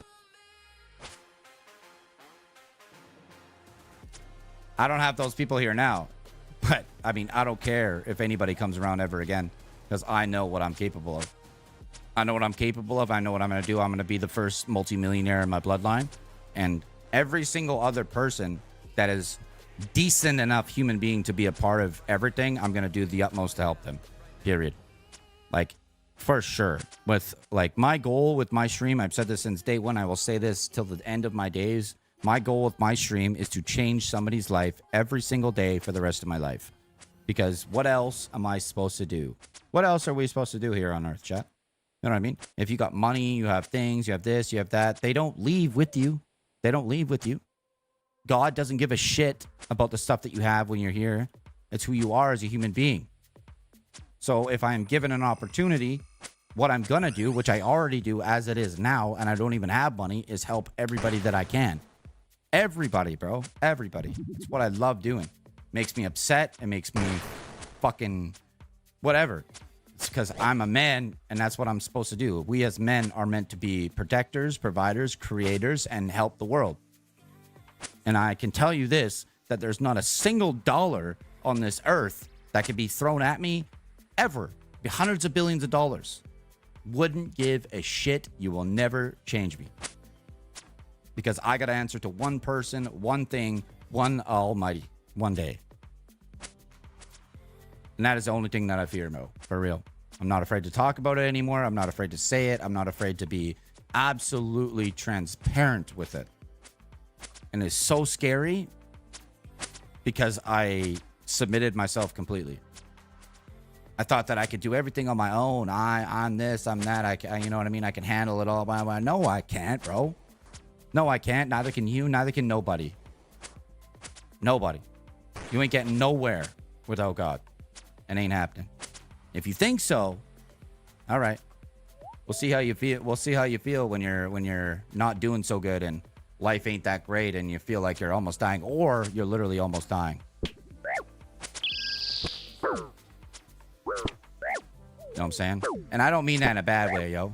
I don't have those people here now. But, I mean, I don't care if anybody comes around ever again. Because I know what I'm capable of. I know what I'm capable of. I know what I'm going to do. I'm going to be the first multimillionaire in my bloodline. And every single other person that is decent enough human being to be a part of everything, I'm going to do the utmost to help them. Period. Like, for sure. With, like, my goal with my stream, I've said this since day one. I will say this till the end of my days. My goal with my stream is to change somebody's life every single day for the rest of my life. Because what else am I supposed to do? What else are we supposed to do here on Earth, chat? You know what I mean? If you got money, you have things, you have this, you have that. They don't leave with you. They don't leave with you. God doesn't give a shit about the stuff that you have when you're here. It's who you are as a human being. So if I am given an opportunity, what I'm going to do, which I already do as it is now, and I don't even have money, is help everybody that I can. Everybody, bro. Everybody. It's what I love doing. Makes me upset. It makes me fucking whatever. It's because I'm a man, and that's what I'm supposed to do. We as men are meant to be protectors, providers, creators, and help the world. And I can tell you this, that there's not a single dollar on this earth that could be thrown at me ever. Be hundreds of billions of dollars. Wouldn't give a shit. You will never change me. Because I got to answer to one person, one thing, one almighty, one day. And that is the only thing that I fear, Mo. For real. I'm not afraid to talk about it anymore. I'm not afraid to say it. I'm not afraid to be absolutely transparent with it. And it's so scary because I submitted myself completely. I thought that I could do everything on my own. I'm this, I'm that. You know what I mean? I can handle it all. No, I can't, bro. No, I can't. Neither can you. Neither can nobody. Nobody. You ain't getting nowhere without God. It ain't happening. If you think so, all right. We'll see how you feel. We'll see how you feel when you're not doing so good and life ain't that great and you feel like you're almost dying or you're literally almost dying. You know what I'm saying? And I don't mean that in a bad way, yo.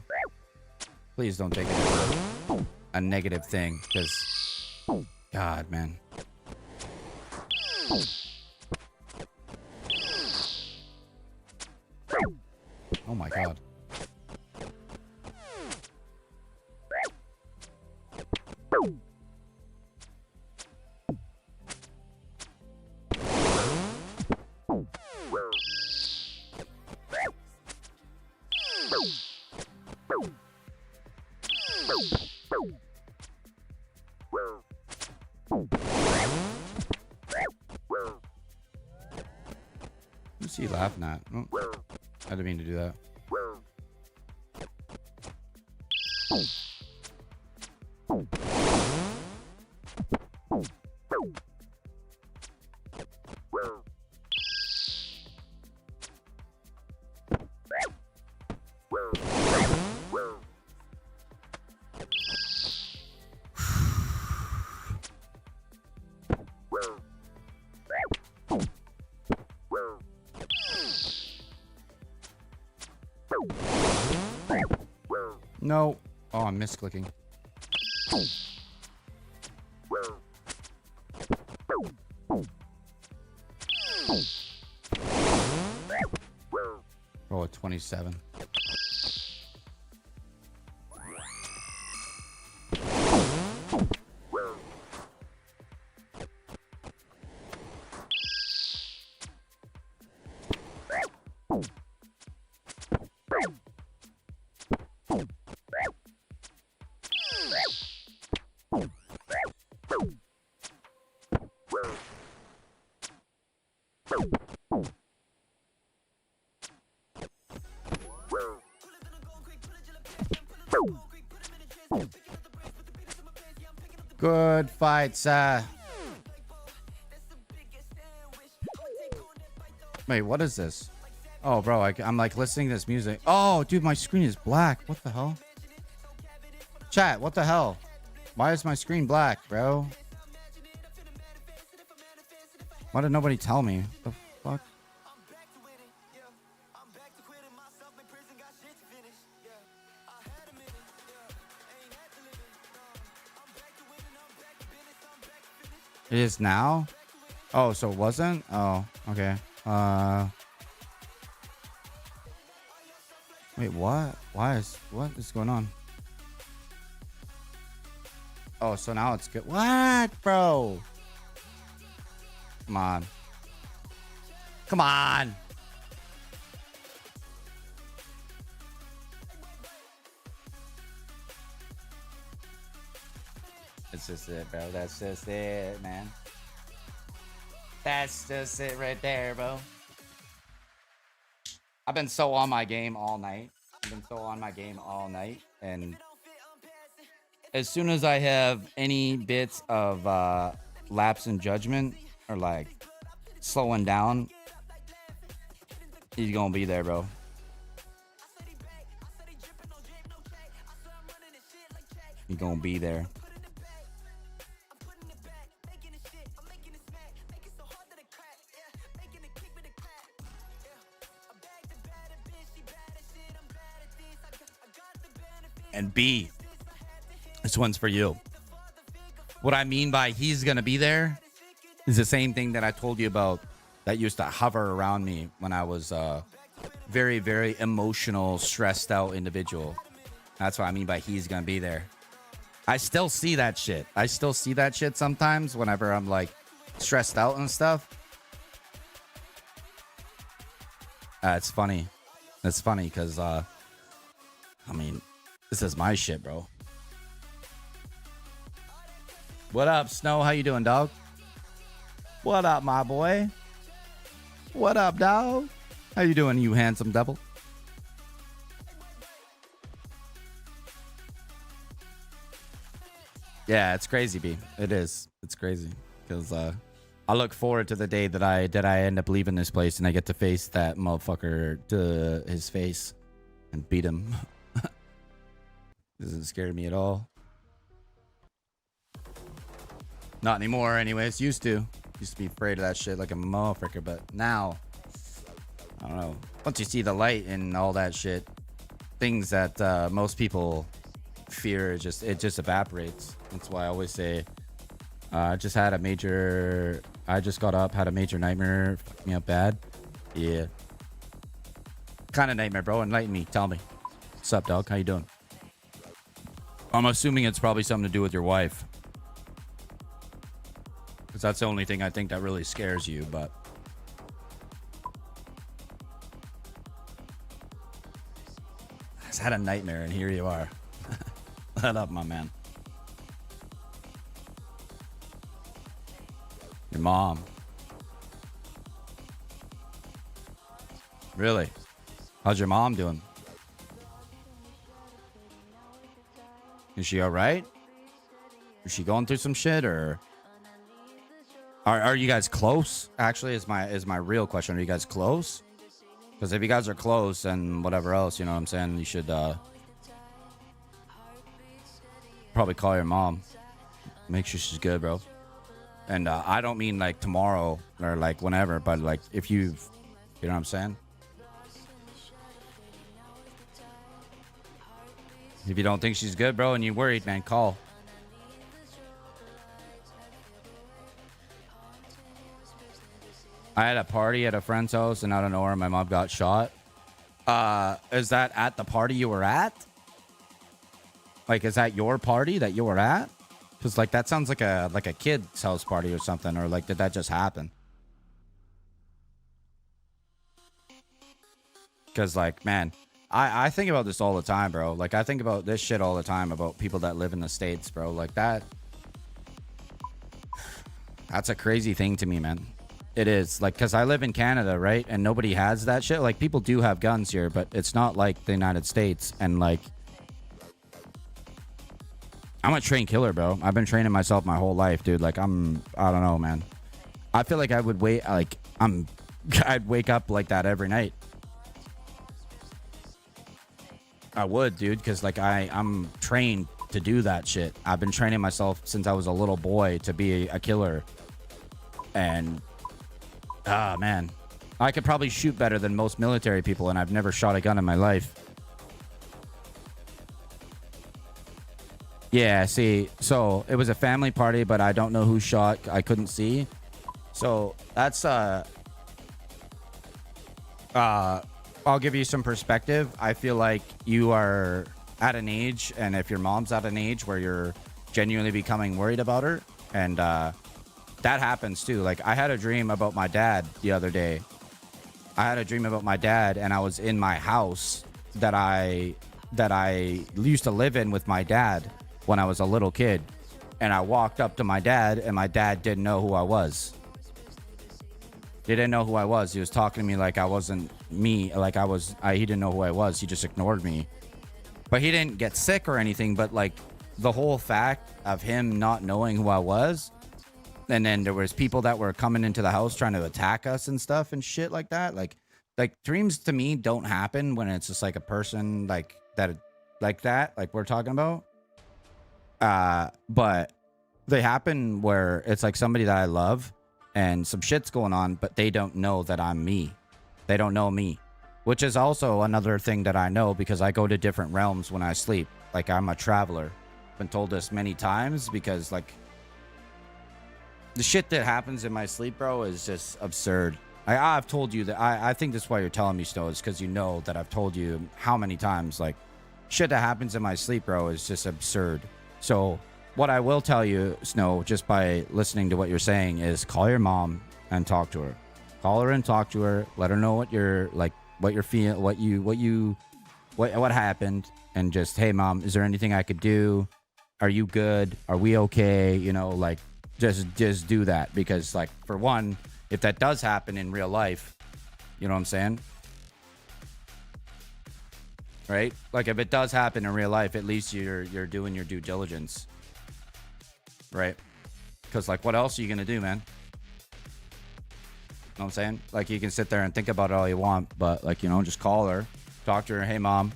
Please don't take it as a negative thing, because God, man. Oh my God. What's he laughing at? Oh, I didn't mean to do that. No. Oh, I'm misclicking. Oh, a 27. Good fights. Wait, what is this? Oh, bro, I'm like listening to this music. Oh, dude, my screen is black. What the hell? Chat, what the hell? Why is my screen black, bro? Why did nobody tell me? What the fuck? It is now? Oh, so it wasn't? Oh, okay. Wait, what? What is going on? Oh, so now it's good. What, bro? Come on. Come on. That's just it, bro. That's just it, man. That's just it right there, bro. I've been so on my game all night. And as soon as I have any bits of lapse in judgment or like slowing down, he's gonna be there, bro. He's gonna be there. And B, this one's for you. What I mean by he's gonna be there is the same thing that I told you about that used to hover around me when I was a very, very emotional, stressed out individual. That's what I mean by he's gonna be there. I still see that shit. Sometimes whenever I'm like stressed out and stuff. It's funny. It's funny because I mean, this is my shit, bro. What up, Snow? How you doing, dog? What up, my boy? What up, dog? How you doing, you handsome devil? Yeah, it's crazy, B. It is. It's crazy because I look forward to the day that I end up leaving this place and I get to face that motherfucker to his face and beat him. Doesn't scare me at all. Not anymore, anyways. Used to be afraid of that shit like a motherfucker, but now I don't know. Once you see the light and all that shit, things that most people fear, it just evaporates. That's why I always say I just got up, had a major nightmare, fucked me up bad. Yeah. Kind of nightmare, bro. Enlighten me. Tell me. What's up, dog? How you doing? I'm assuming it's probably something to do with your wife. Because that's the only thing I think that really scares you, but... I just had a nightmare, and here you are. Let up, my man. Your mom. Really? How's your mom doing? Is she all right? Is she going through some shit, or are you guys close? Actually, is my real question. Are you guys close? Because if you guys are close and whatever else, you know what I'm saying, you should probably call your mom. Make sure she's good, bro. And I don't mean like tomorrow or like whenever, but like if you know what I'm saying? If you don't think she's good, bro, and you're worried, man, call. I had a party at a friend's house, and I don't know where my mom got shot. Is that at the party you were at? Like, is that your party that you were at? Because, like, that sounds like a kid's house party or something. Or, like, did that just happen? Because, like, man... I think about this all the time, bro. Like, I think about this shit all the time about people that live in the States, bro. Like, that's a crazy thing to me, man. It is. Like, because I live in Canada, right? And nobody has that shit. Like, people do have guns here, but it's not like the United States. And, like, I'm a trained killer, bro. I've been training myself my whole life, dude. Like, I don't know, man. I feel like I would I'd wake up like that every night. I would, dude, because like I'm trained to do that shit. I've been training myself since I was a little boy to be a killer. And man, I could probably shoot better than most military people, and I've never shot a gun in my life. Yeah, see, so it was a family party, but I don't know who shot. I couldn't see. So that's I'll give you some perspective. I feel like you are at an age, and if your mom's at an age where you're genuinely becoming worried about her, and that happens too. Like, I had a dream about my dad the other day. I had a dream about my dad, and I was in my house that I used to live in with my dad when I was a little kid. And I walked up to my dad, and my dad didn't know who I was. He didn't know who I was. He was talking to me like I wasn't me. Like he didn't know who I was. He just ignored me. But he didn't get sick or anything. But like the whole fact of him not knowing who I was. And then there was people that were coming into the house trying to attack us and stuff and shit like that. Like dreams to me don't happen when it's just like a person like that, like we're talking about. But they happen where it's like somebody that I love and some shit's going on, but they don't know that I'm me. They don't know me, which is also another thing that I know because I go to different realms when I sleep. Like, I'm a traveler. Been told this many times because like the shit that happens in my sleep, bro, is just absurd. I've told you that. I think that's why you're telling me, Snow, is because you know that I've told you how many times, like, shit that happens in my sleep, bro, is just absurd. So what I will tell you, Snow, just by listening to what you're saying, is call your mom and talk to her. Call her and talk to her. Let her know what you're like, what you're feeling, what happened, and just, hey, mom, is there anything I could do? Are you good? Are we okay? You know, like, just do that, because like, for one, if that does happen in real life, you know what I'm saying? Right? Like, if it does happen in real life, at least you're doing your due diligence. Right? Because like, what else are you gonna do, man? You know what I'm saying? Like, you can sit there and think about it all you want, but like, you know, just call her, talk to her. Hey, mom.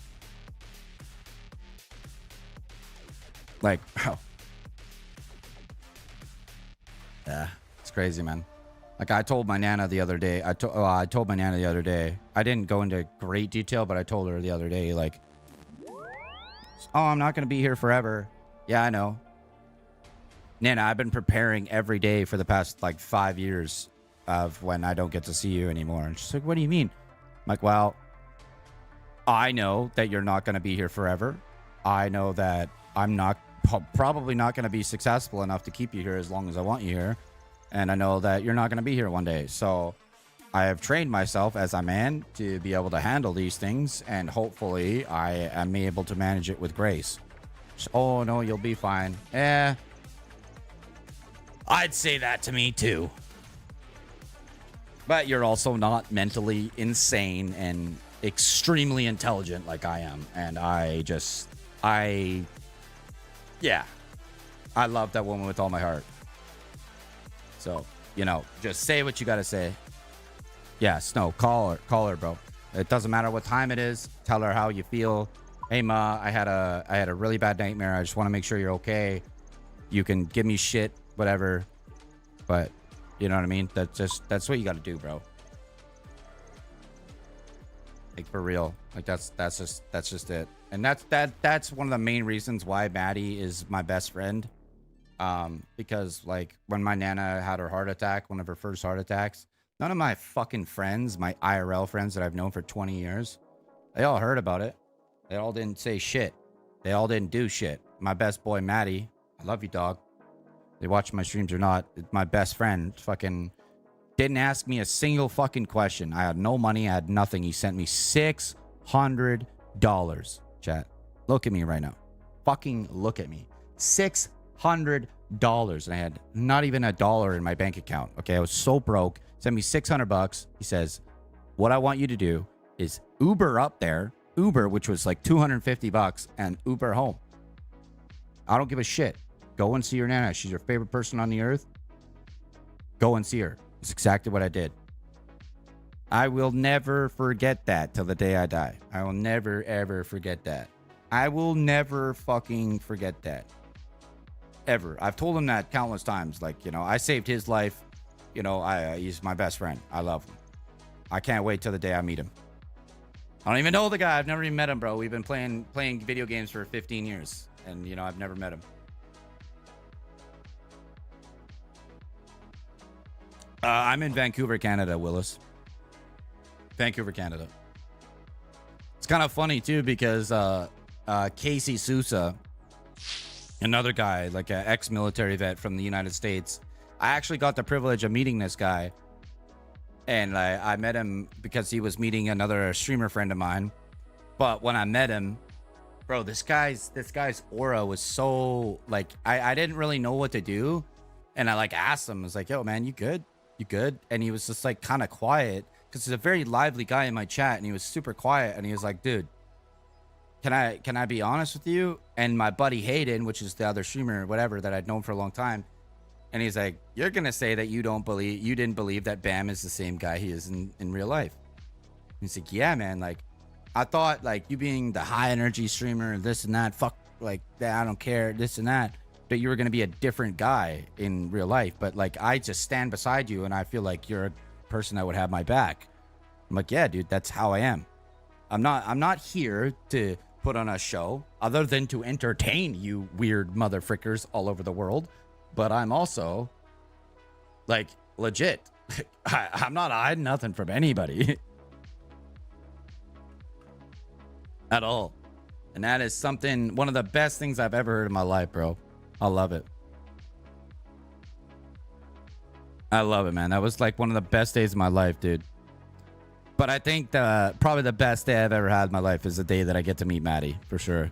Like, wow. Yeah, it's crazy, man. Like, I told my nana the other day. I told my nana the other day. I didn't go into great detail, but I told her the other day, like, oh, I'm not gonna be here forever. Yeah, I know. Nana, I've been preparing every day for the past like 5 years of when I don't get to see you anymore. And she's like, what do you mean? I'm like, well, I know that you're not gonna be here forever. I know that I'm not probably not gonna be successful enough to keep you here as long as I want you here. And I know that you're not going to be here one day. So I have trained myself as a man to be able to handle these things. And hopefully I am able to manage it with grace. So, oh, no, you'll be fine. I'd say that to me, too. But you're also not mentally insane and extremely intelligent like I am. And yeah, I love that woman with all my heart. So, you know, just say what you got to say. Yeah, Snow, call her, bro. It doesn't matter what time it is. Tell her how you feel. Hey, ma, I had a really bad nightmare. I just want to make sure you're okay. You can give me shit, whatever. But you know what I mean? That's what you got to do, bro. Like, for real. Like, that's just it. And that's one of the main reasons why Maddie is my best friend. Because like, when my nana had her heart attack, one of her first heart attacks, none of my fucking friends, my IRL friends that I've known for 20 years, they all heard about it. They all didn't say shit. They all didn't do shit. My best boy, Maddie, I love you, dog. They watch my streams or not, my best friend fucking didn't ask me a single fucking question. I had no money. I had nothing. He sent me $600. Chat, look at me right now. Fucking look at me. $600, and I had not even $1 in my bank account. Okay, I was so broke. Sent me $600. He says, what I want you to do is Uber up there, which was like $250, and Uber home. I don't give a shit. Go and see your nana. She's your favorite person on the earth. Go and see her. It's exactly what I did. I will never forget that till the day I die. I will never, ever forget that. I will never fucking forget that. Ever. I've told him that countless times. Like, you know, I saved his life. You know, he's my best friend. I love him. I can't wait till the day I meet him. I don't even know the guy. I've never even met him, bro. We've been playing video games for 15 years. and you know, I've never met him. I'm in Vancouver, Canada, Willis. Vancouver, Canada. It's kind of funny too because Casey Sousa, another guy, like an ex-military vet from the United States, I actually got the privilege of meeting this guy, and I met him because he was meeting another streamer friend of mine. But when I met him, bro, this guy's aura was so like I didn't really know what to do, and I like asked him, I was like, "Yo, man, you good? You good?" And he was just like kind of quiet because he's a very lively guy in my chat, and he was super quiet, and he was like, "Dude, can I be honest with you?" And my buddy Hayden, which is the other streamer or whatever that I'd known for a long time, and he's like, "You're gonna say that you didn't believe that Bam is the same guy he is in real life?" And he's like, "Yeah, man, like I thought like you being the high energy streamer, this and that, fuck like that, I don't care, this and that you were gonna be a different guy in real life. But like I just stand beside you and I feel like you're a person that would have my back." I'm like, "Yeah, dude, that's how I am. I'm not here to put on a show other than to entertain you weird motherfrickers all over the world. But I'm also like legit. I'm not hiding nothing from anybody." At all. And that is one of the best things I've ever heard in my life, bro. I love it. I love it, man. That was like one of the best days of my life, dude. But I think probably the best day I've ever had in my life is the day that I get to meet Maddie, for sure.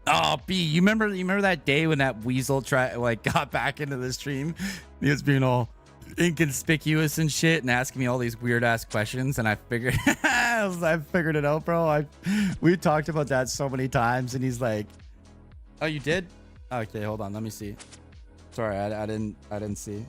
Oh, B, you remember that day when that weasel got back into the stream? He was being all inconspicuous and shit and asking me all these weird ass questions, and I figured I figured it out, bro. We talked about that so many times, and he's like, "Oh, you did? Okay, hold on, let me see. Sorry, I didn't see."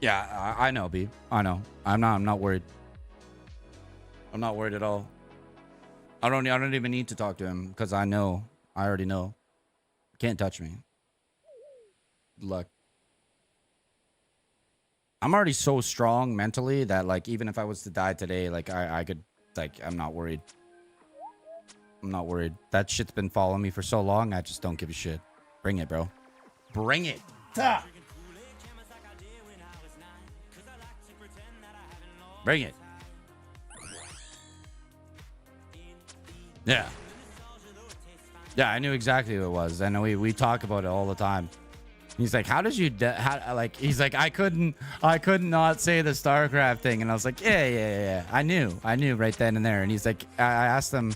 Yeah, I know, B. I know. I'm not worried. I'm not worried at all. I don't even need to talk to him because I already know. Can't touch me. Good luck. I'm already so strong mentally that like even if I was to die today, like I could, like, I'm not worried. I'm not worried. That shit's been following me for so long, I just don't give a shit. Bring it, bro. Bring it. Ah. Bring it. Yeah. Yeah, I knew exactly who it was. I know we talk about it all the time. He's like, "How did you like?" He's like, I could not say the StarCraft thing," and I was like, yeah. I knew right then and there. And he's like, I asked him,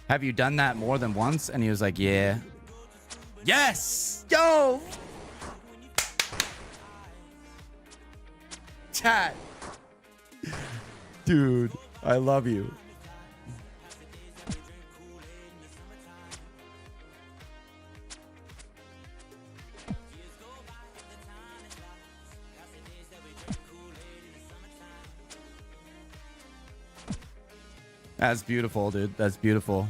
"Have you done that more than once?" And he was like, "Yeah." Yes, yo, chat, dude, I love you. That's beautiful, dude. That's beautiful.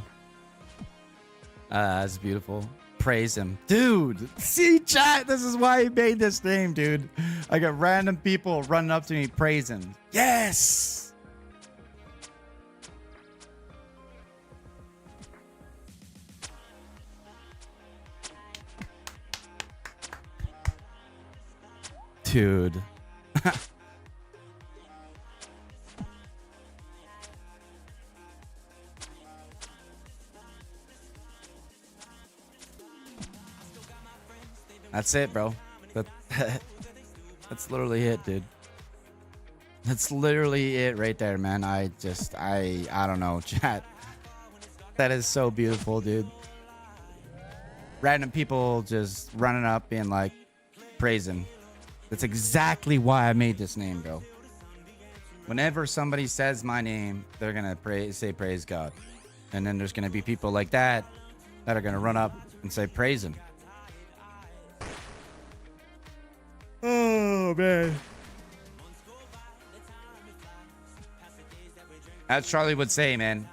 That's beautiful. Praise him. Dude, see, chat, this is why he made this name, dude. I got random people running up to me, praise him. Yes! Dude. That's it, bro. That's literally it, dude. That's literally it right there, man. I don't know, chat. That is so beautiful, dude. Random people just running up being like, praise him. That's exactly why I made this name, bro. Whenever somebody says my name, they're gonna say praise God. And then there's gonna be people like that are gonna run up and say praise him. Oh, man. As Charlie would say, man,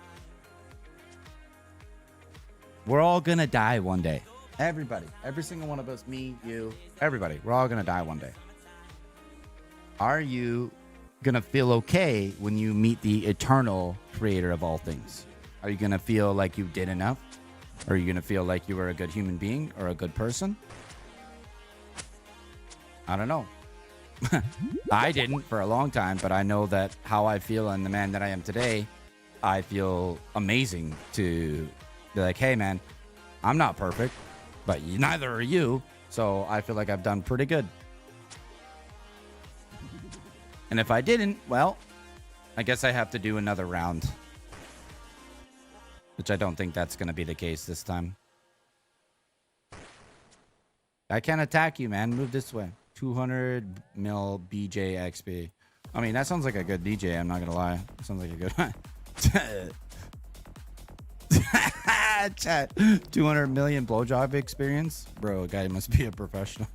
We're all gonna die one day. Everybody, every single one of us, me, you, everybody, we're all gonna die one day. Are you gonna feel okay when you meet the eternal creator of all things? Are you gonna feel like you did enough? Are you gonna feel like you were a good human being or a good person? I don't know. I didn't for a long time, but I know that how I feel and the man that I am today, I feel amazing to be like, hey man, I'm not perfect, but neither are you. So I feel like I've done pretty good. And if I didn't, well, I guess I have to do another round. Which I don't think that's going to be the case this time. I can't attack you, man. Move this way. 200 mil BJ XP. I mean, that sounds like a good DJ. I'm not going to lie. That sounds like a good one. Chat. 200 million blowjob experience? Bro, a guy must be a professional.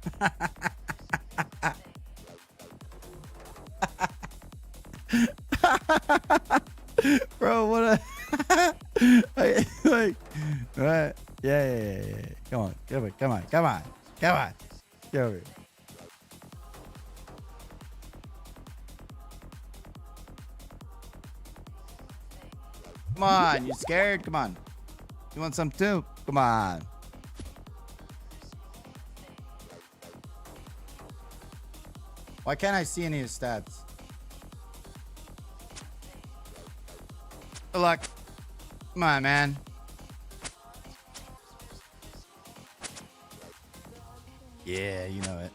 Bro, what a... like, right? Yeah. Come on. Get over. Come on. Get over. Come on, you scared? Come on. You want some too? Come on. Why can't I see any of his stats? Good luck. Come on, man. Yeah, you know it.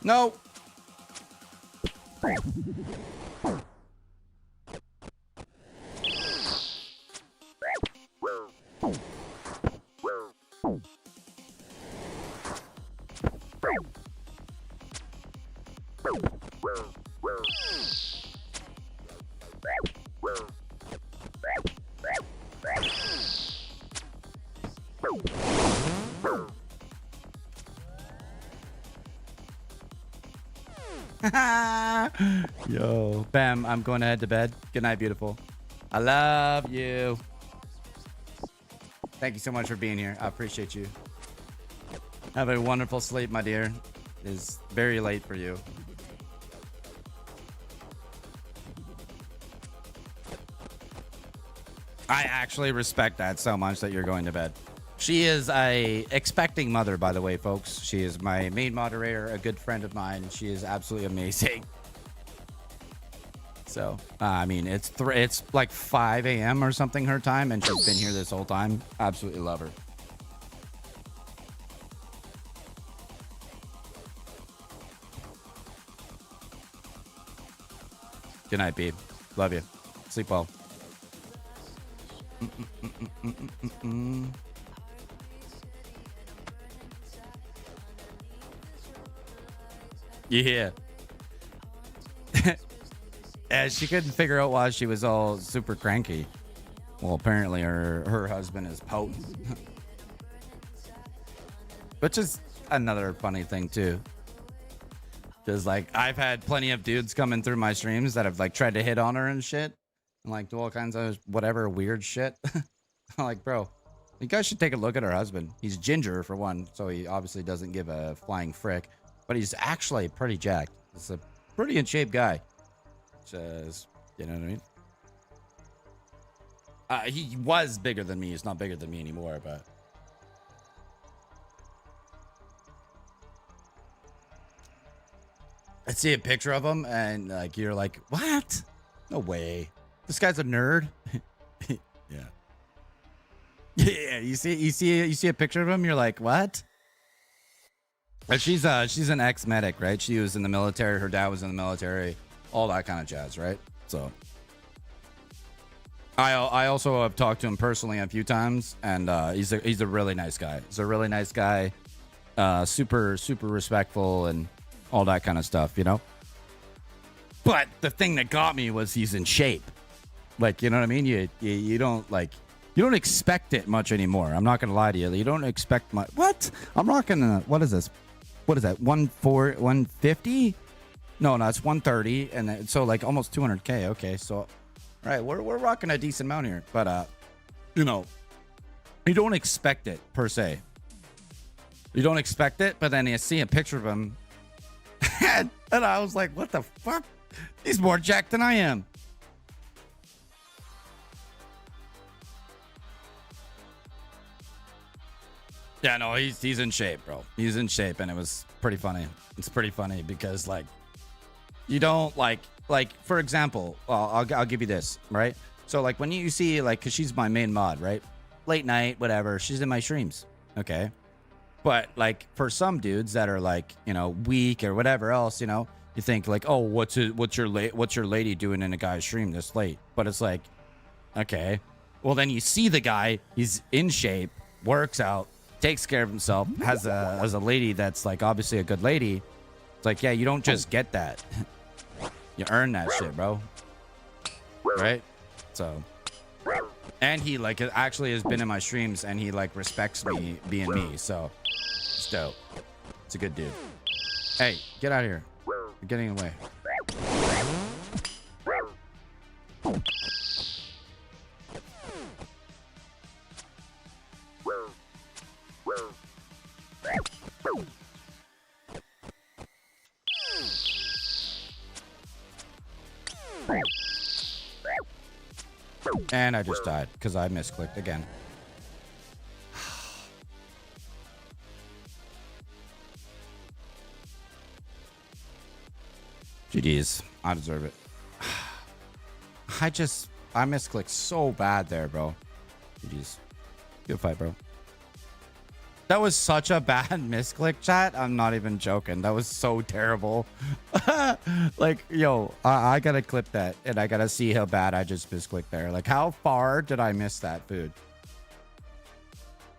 No. Yo, Bam, I'm going to head to bed. Good night, beautiful. I love you. Thank you so much for being here. I appreciate you. Have a wonderful sleep, my dear. It is very late for you. I actually respect that so much that you're going to bed. She is a expecting mother, by the way, folks. She is my main moderator, a good friend of mine. She is absolutely amazing. So, I mean, it's like 5 a.m. or something her time, and she's been here this whole time. Absolutely love her. Good night, babe. Love you. Sleep well. Yeah. Yeah, she couldn't figure out why she was all super cranky. Well, apparently her husband is potent. Which is another funny thing too. Because like I've had plenty of dudes coming through my streams that have like tried to hit on her and shit. And like do all kinds of whatever weird shit. I'm like, bro, you guys should take a look at her husband. He's ginger for one, so he obviously doesn't give a flying frick. But he's actually pretty jacked. He's a pretty in shape guy. Just, you know what I mean? He was bigger than me. He's not bigger than me anymore, but... I see a picture of him, and like you're like, what? No way. This guy's a nerd. Yeah. Yeah, you see a picture of him, you're like, what? But she's an ex-medic, right? She was in the military, her dad was in the military, all that kind of jazz, right? So I also have talked to him personally a few times, and he's a really nice guy. He's a really nice guy, super respectful and all that kind of stuff, you know. But the thing that got me was he's in shape. Like, you know what I mean? You don't like, you don't expect it much anymore. I'm not gonna lie to you. You don't expect much. What? I'm rocking. What is this? What is that? 150? No, it's 130, and so like almost 200K. Okay, so all right, we're rocking a decent amount here, but you know, you don't expect it per se. You don't expect it, but then you see a picture of him, and I was like, what the fuck? He's more jacked than I am. Yeah, no, he's in shape, bro. He's in shape, and it was pretty funny. It's pretty funny because like, you don't like for example, I'll give you this, right? So like when you see like, cause she's my main mod, right? Late night, whatever. She's in my streams, okay. But like for some dudes that are like, you know, weak or whatever else, you know, you think like, oh, what's your lady doing in a guy's stream this late? But it's like, okay, well then you see the guy, he's in shape, works out, takes care of himself, has a lady that's like obviously a good lady. It's like, yeah, you don't just get that. You earn that shit, bro. Right? So, and he like actually has been in my streams, and he like respects me being me. So it's dope. It's a good dude. Hey, get out of here. You're getting away. And I just died because I misclicked again. GG's. I deserve it. I misclicked so bad there, bro. GG's. Good fight, bro. That was such a bad misclick, chat. I'm not even joking. That was so terrible. Like, yo, I gotta clip that, and I gotta see how bad I just misclicked there. Like, how far did I miss that, food?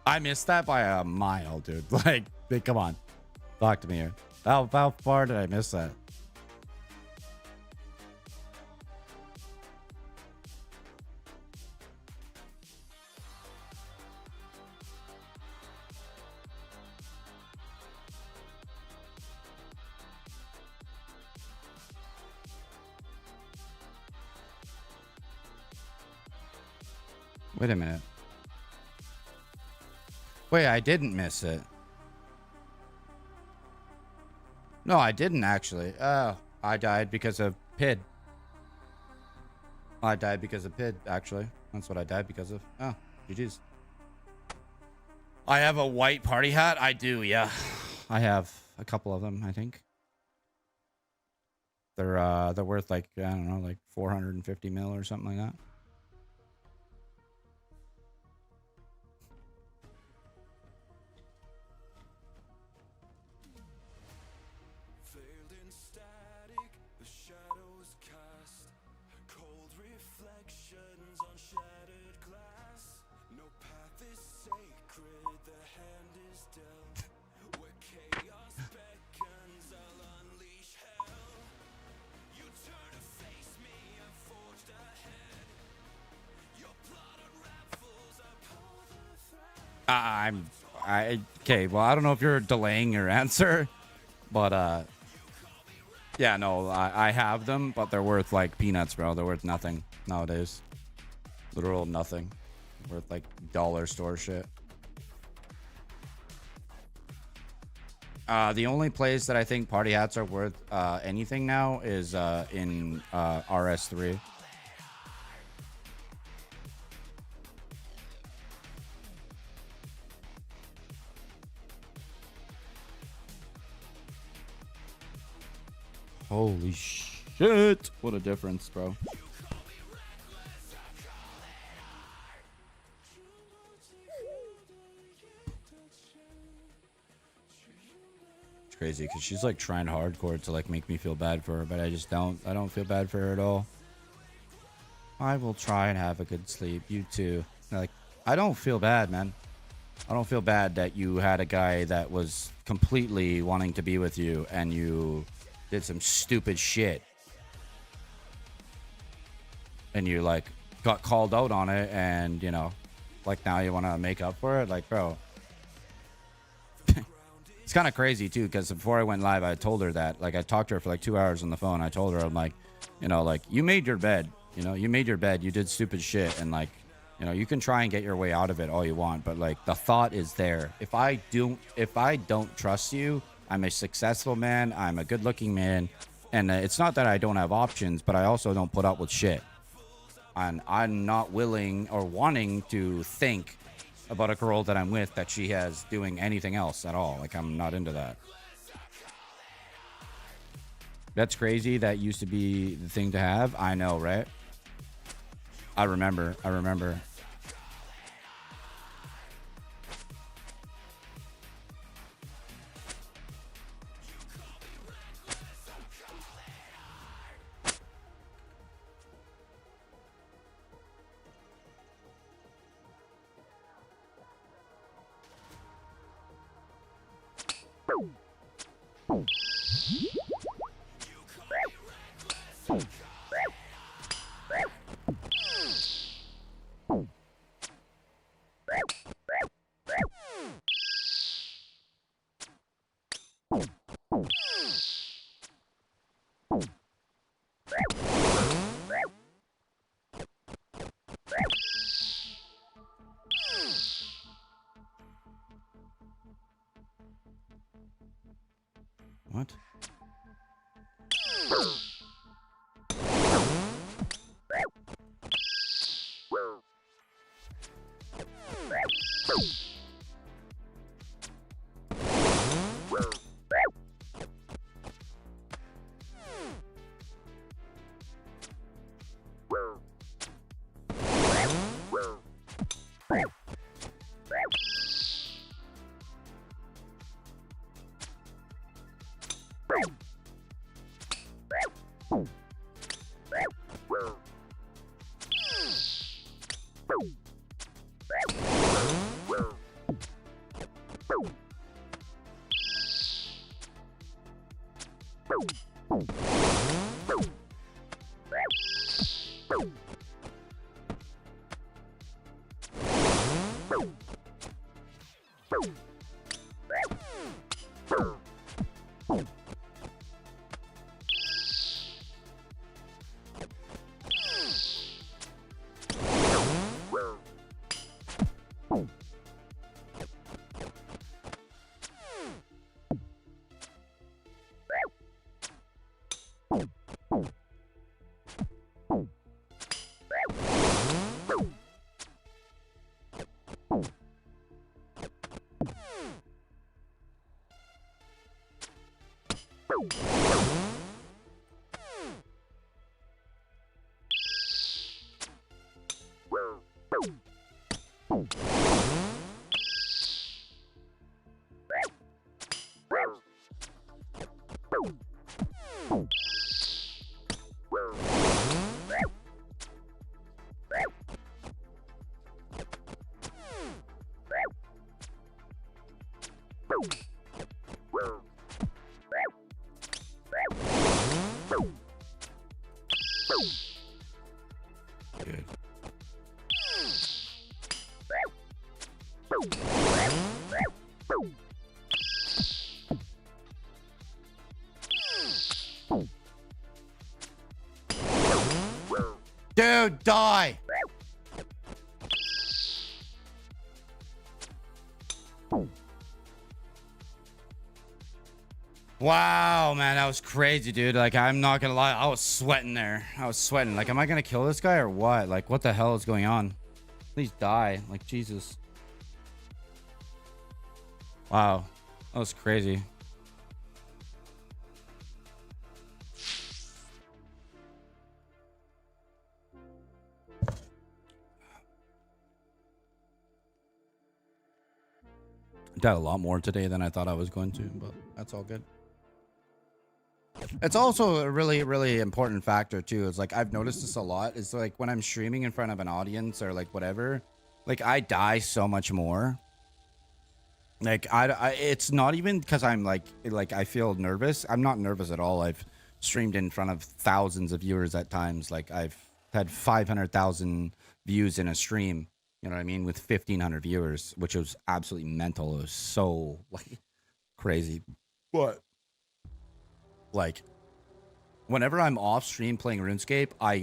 I missed that by a mile, dude. Like, come on. Talk to me here. How far did I miss that? Wait a minute. Wait, I didn't miss it. No, I didn't actually. Oh, I died because of PID. I died because of PID, actually. That's what I died because of. Oh, GG's. I have a white party hat? I do, yeah. I have a couple of them, I think. They're worth like, I don't know, like 450 mil or something like that. Okay, well, I don't know if you're delaying your answer, but yeah, no, I have them, but they're worth like peanuts, bro. They're worth nothing nowadays. Literal nothing. Worth like dollar store shit. The only place that I think party hats are worth anything now is in RS3. Holy shit. What a difference, bro. Crazy because she's like trying hardcore to like make me feel bad for her, but I just don't. I don't feel bad for her at all. I will try and have a good sleep. You too. Like, I don't feel bad, man. I don't feel bad that you had a guy that was completely wanting to be with you and you did some stupid shit. And you like got called out on it and, you know, like now you want to make up for it. Like, bro, it's kind of crazy too. Cause before I went live, I told her that, like, I talked to her for like 2 hours on the phone. I told her, I'm like, you know, like, you made your bed, you know, you made your bed, you did stupid shit. And like, you know, you can try and get your way out of it all you want, but like the thought is there. If I don't trust you, I'm a successful man. I'm a good looking man. And it's not that I don't have options, but I also don't put up with shit. And I'm not willing or wanting to think about a girl that I'm with that she has doing anything else at all. Like, I'm not into that. That's crazy. That used to be the thing to have. I know, right? I remember. What? Dude, die! Wow, man, that was crazy, dude. Like, I'm not gonna lie, I was sweating there. I was sweating. Like, am I gonna kill this guy or what? Like, what the hell is going on? Please die. Like, Jesus. Wow, that was crazy. Got a lot more today than I thought I was going to, but that's all good. It's also a really, really important factor too. It's like I've noticed this a lot. It's like when I'm streaming in front of an audience or like whatever, like I die so much more. Like it's not even because I'm like I feel nervous. I'm not nervous at all. I've streamed in front of thousands of viewers at times. Like I've had 500,000 views in a stream. You know what I mean? With 1,500 viewers, which was absolutely mental. It was so like crazy. But like whenever I'm off stream playing RuneScape, I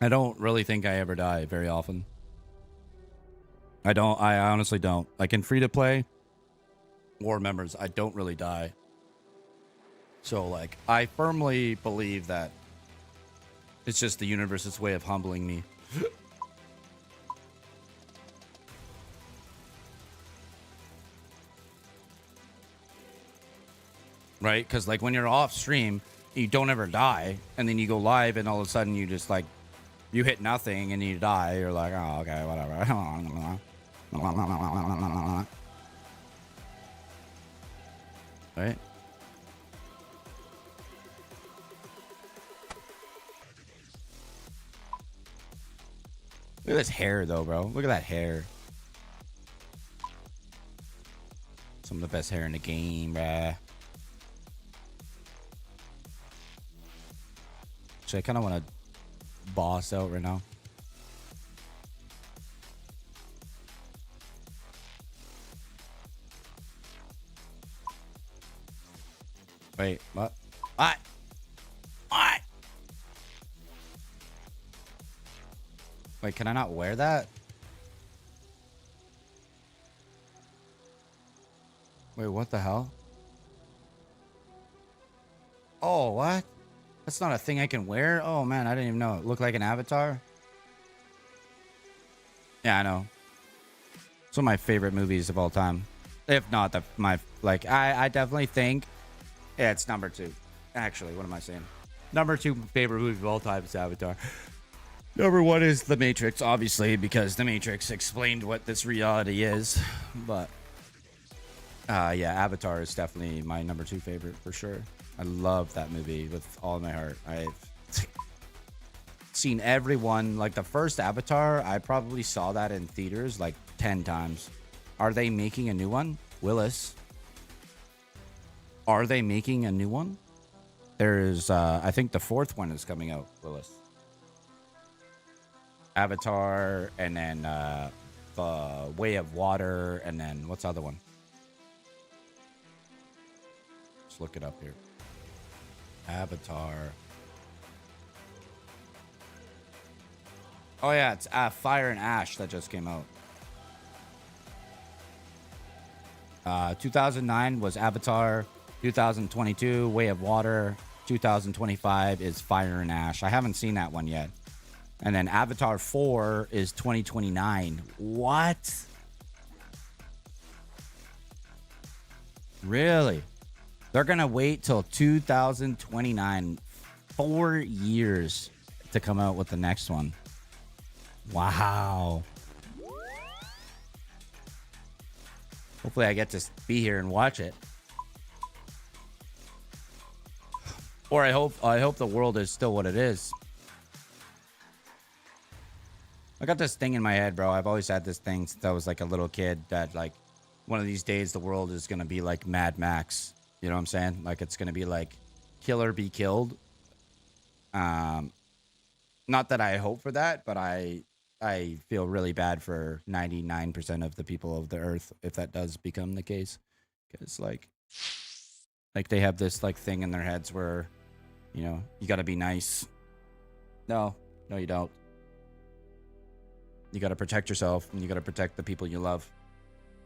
don't really think I ever die very often. I honestly don't. Like in free to play or members, I don't really die. So like I firmly believe that it's just the universe's way of humbling me. Right? Because like when you're off stream, you don't ever die, and then you go live, and all of a sudden you just like you hit nothing and you die. You're like, oh, okay, whatever. Right? Look at this hair, though, bro. Look at that hair. Some of the best hair in the game, bruh. Actually, I kind of want to boss out right now. Wait, what? What? What? Wait, can I not wear that? Wait, what the hell? Oh, what? That's not a thing I can wear? Oh, man, I didn't even know. It looked like an avatar? Yeah, I know. It's one of my favorite movies of all time. If not, I definitely think... Yeah, it's number 2. Actually, what am I saying? Number 2 favorite movie of all time is Avatar. Number 1 is The Matrix, obviously, because The Matrix explained what this reality is. But, yeah, Avatar is definitely my number 2 favorite, for sure. I love that movie with all my heart. I've seen everyone. Like, the first Avatar, I probably saw that in theaters, like, 10 times. Are they making a new one? Willis. Are they making a new one? There's, I think the 4th one is coming out, Willis. Avatar, and then the Way of Water, and then what's the other one? Let's look it up here. Avatar. Oh yeah, it's Fire and Ash that just came out. 2009 was Avatar. 2022, Way of Water. 2025 is Fire and Ash. I haven't seen that one yet. And then Avatar 4 is 2029. What? Really? They're going to wait till 2029. 4 years to come out with the next one. Wow. Hopefully I get to be here and watch it. Or I hope the world is still what it is. I got this thing in my head, bro. I've always had this thing since I was like a little kid that like one of these days the world is going to be like Mad Max. You know what I'm saying? Like it's going to be like kill or be killed. Not that I hope for that, but I feel really bad for 99% of the people of the earth if that does become the case. Because like they have this like thing in their heads where, you know, you got to be nice. No, you don't. You got to protect yourself and you got to protect the people you love.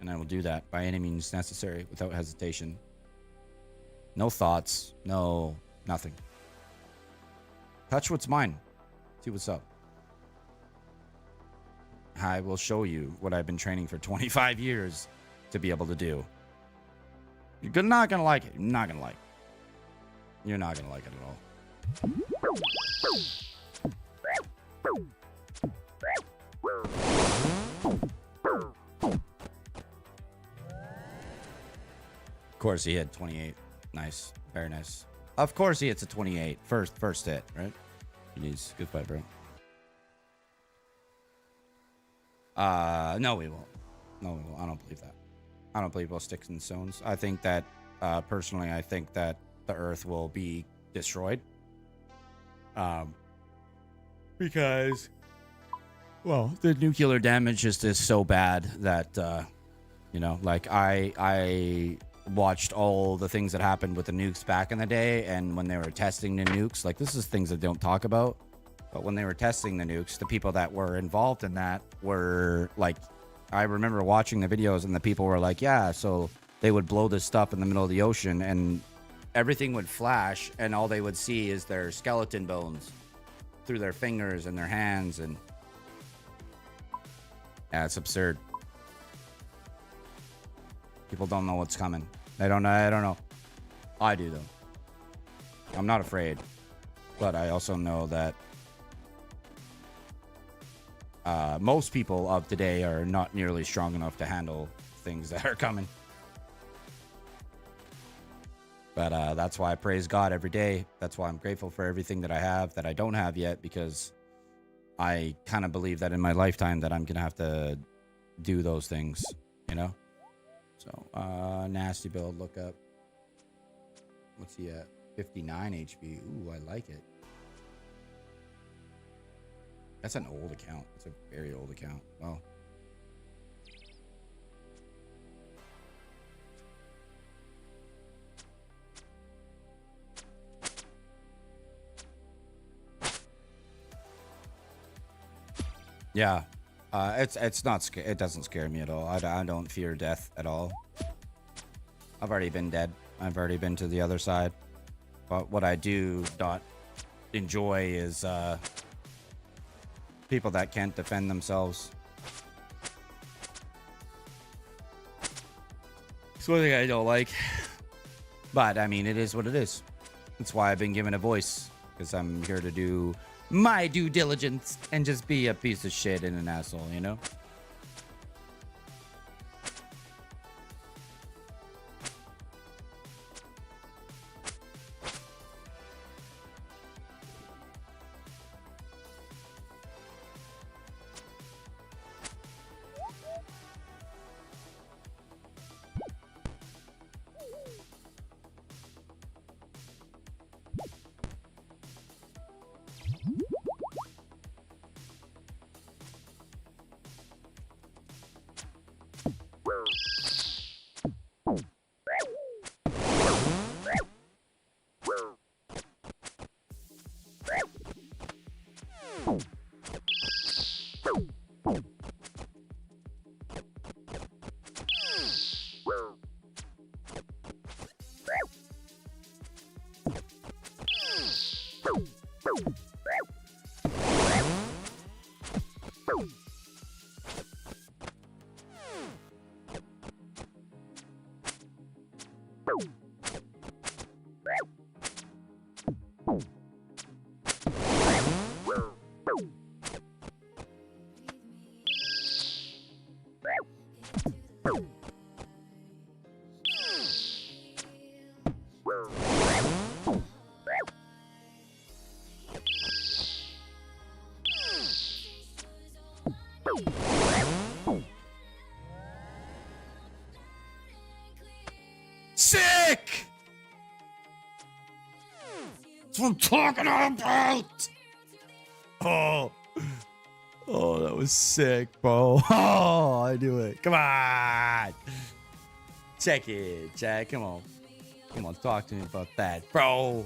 And I will do that by any means necessary without hesitation. No thoughts. No, nothing. Touch what's mine. See what's up. I will show you what I've been training for 25 years to be able to do. You're not going to like it. You're not going to like it. You're not going to like it at all. Of course he hit 28. Nice. Very nice. Of course he hits a 28. First hit, right? He's good fight, bro. No, we won't. No, we won't. I don't believe that. I don't believe we'll sticks and stones. I think that, personally, I think that the Earth will be destroyed. Because, well, the nuclear damage just is so bad that, you know, like I watched all the things that happened with the nukes back in the day, and when they were testing the nukes, like this is things that don't talk about, but when they were testing the nukes, the people that were involved in that were like, I remember watching the videos and the people were like, yeah, so they would blow this stuff in the middle of the ocean and everything would flash and all they would see is their skeleton bones through their fingers and their hands. And yeah, it's absurd. People don't know what's coming. I don't know. I do though. I'm not afraid, but I also know that most people of today are not nearly strong enough to handle things that are coming. But that's why I praise God every day. That's why I'm grateful for everything that I have that I don't have yet, because I kind of believe that in my lifetime that I'm going to have to do those things, you know? So, nasty build, look up. What's he at? 59 HP. Ooh, I like it. That's an old account. It's a very old account. Well, yeah. It's not it doesn't scare me at all. I don't fear death at all. I've already been dead. I've already been to the other side. But what I do not enjoy is people that can't defend themselves. It's one thing I don't like. But I mean, it is what it is. That's why I've been given a voice, because I'm here to do my due diligence and just be a piece of shit and an asshole, you know? Sick! That's what I'm talking about! Oh, that was sick, bro. Oh, I knew it. Come on! Check it, Jack. Come on. Come on, talk to me about that, bro.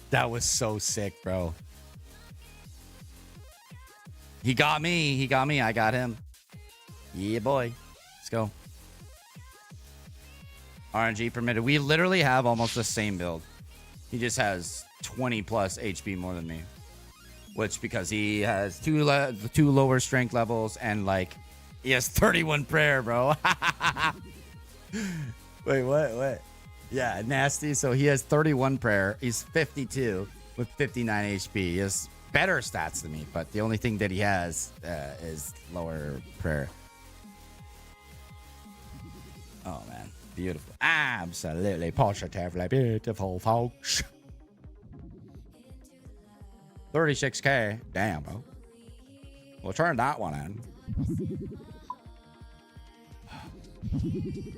That was so sick, bro. He got me. He got me. I got him. Yeah, boy. Let's go. RNG permitted. We literally have almost the same build. He just has 20 plus HP more than me. Which, because he has two lower strength levels and, like, he has 31 prayer, bro. Wait, what? Yeah, nasty. So he has 31 prayer. He's 52 with 59 HP. He has better stats than me, but the only thing that he has is lower prayer. Oh man, beautiful, absolutely positively beautiful, folks. 36k, damn, bro. We'll turn that one in.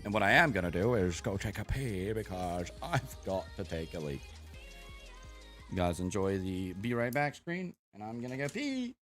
And what I am gonna do is go take a pee because I've got to take a leak. You guys enjoy the be right back screen, and I'm gonna go pee.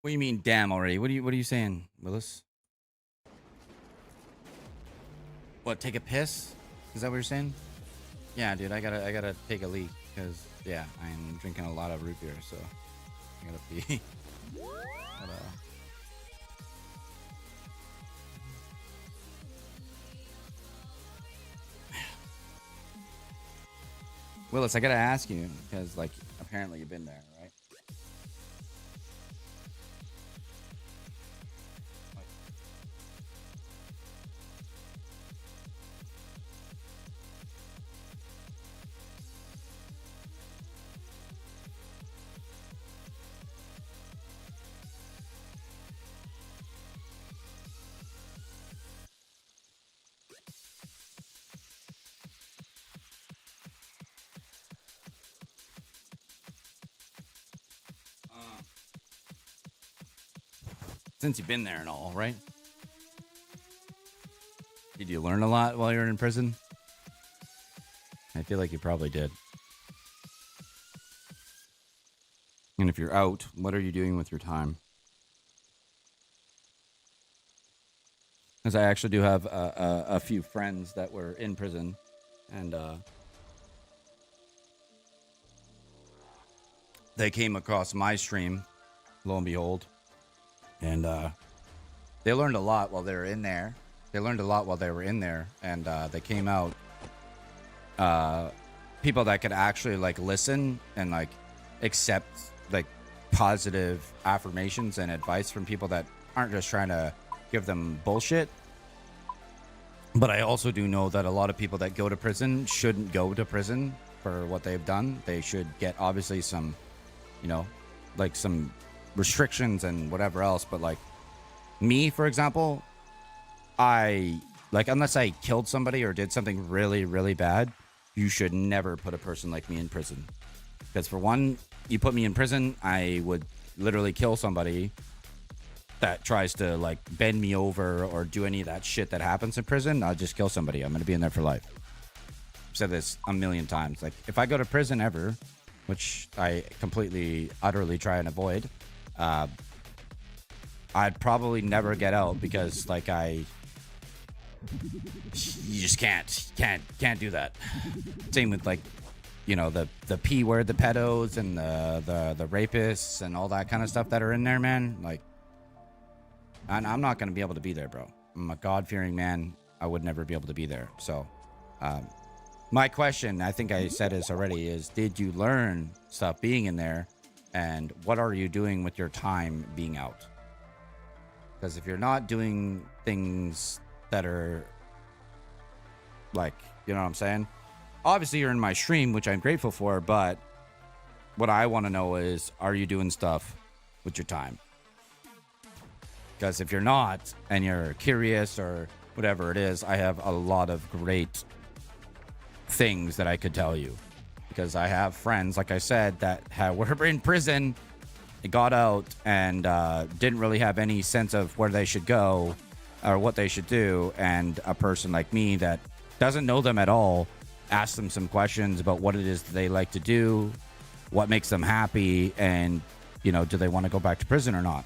What do you mean, damn already? What are you saying, Willis? What, take a piss? Is that what you're saying? Yeah, dude, I gotta take a leak because yeah, I'm drinking a lot of root beer, so I gotta pee. But, Willis, I gotta ask you because like apparently you've been there, right? Since you've been there and all, right? Did you learn a lot while you were in prison? I feel like you probably did. And if you're out, what are you doing with your time? Because I actually do have a few friends that were in prison, and they came across my stream, lo and behold, and they learned a lot while they were in there. And they came out people that could actually like listen and like accept like positive affirmations and advice from people that aren't just trying to give them bullshit. But I also do know that a lot of people that go to prison shouldn't go to prison for what they've done. They should get obviously some, you know, like some restrictions and whatever else. But like me, for example, I like, unless I killed somebody or did something really, really bad, you should never put a person like me in prison. Because for one, you put me in prison, I would literally kill somebody that tries to like bend me over or do any of that shit that happens in prison. I'll just kill somebody. I'm going to be in there for life. I've said this a million times. Like if I go to prison ever, which I completely, utterly try and avoid, I'd probably never get out because like you just can't do that. Same with like, you know, the P word, the pedos and the rapists and all that kind of stuff that are in there, man. Like, and I'm not going to be able to be there, bro. I'm a God-fearing man. I would never be able to be there. So, my question, I think I said this already, is did you learn stuff being in there? And what are you doing with your time being out? Because if you're not doing things that are like, you know what I'm saying? Obviously, you're in my stream, which I'm grateful for. But what I want to know is, are you doing stuff with your time? Because if you're not, and you're curious or whatever it is, I have a lot of great things that I could tell you. because I have friends, like I said, that were in prison, got out, and didn't really have any sense of where they should go or what they should do. And a person like me that doesn't know them at all, ask them some questions about what it is that they like to do, what makes them happy, and, you know, do they want to go back to prison or not?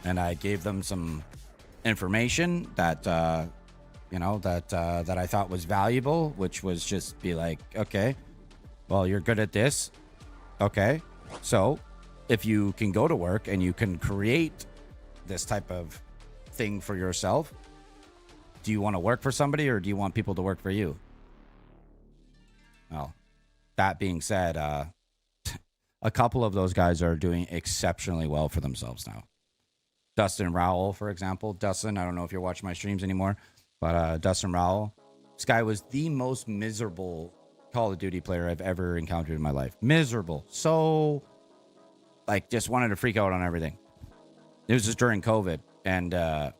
And I gave them some information that, you know, that I thought was valuable, which was just be like, okay, well, you're good at this. Okay. So if you can go to work and you can create this type of thing for yourself, do you want to work for somebody or do you want people to work for you? Well, that being said, a couple of those guys are doing exceptionally well for themselves now. Dustin Rowell, for example. Dustin, I don't know if you're watching my streams anymore, but Dustin Rowell, this guy was the most miserable Call of Duty player I've ever encountered in my life. Miserable. So, like, just wanted to freak out on everything. It was just during COVID. And I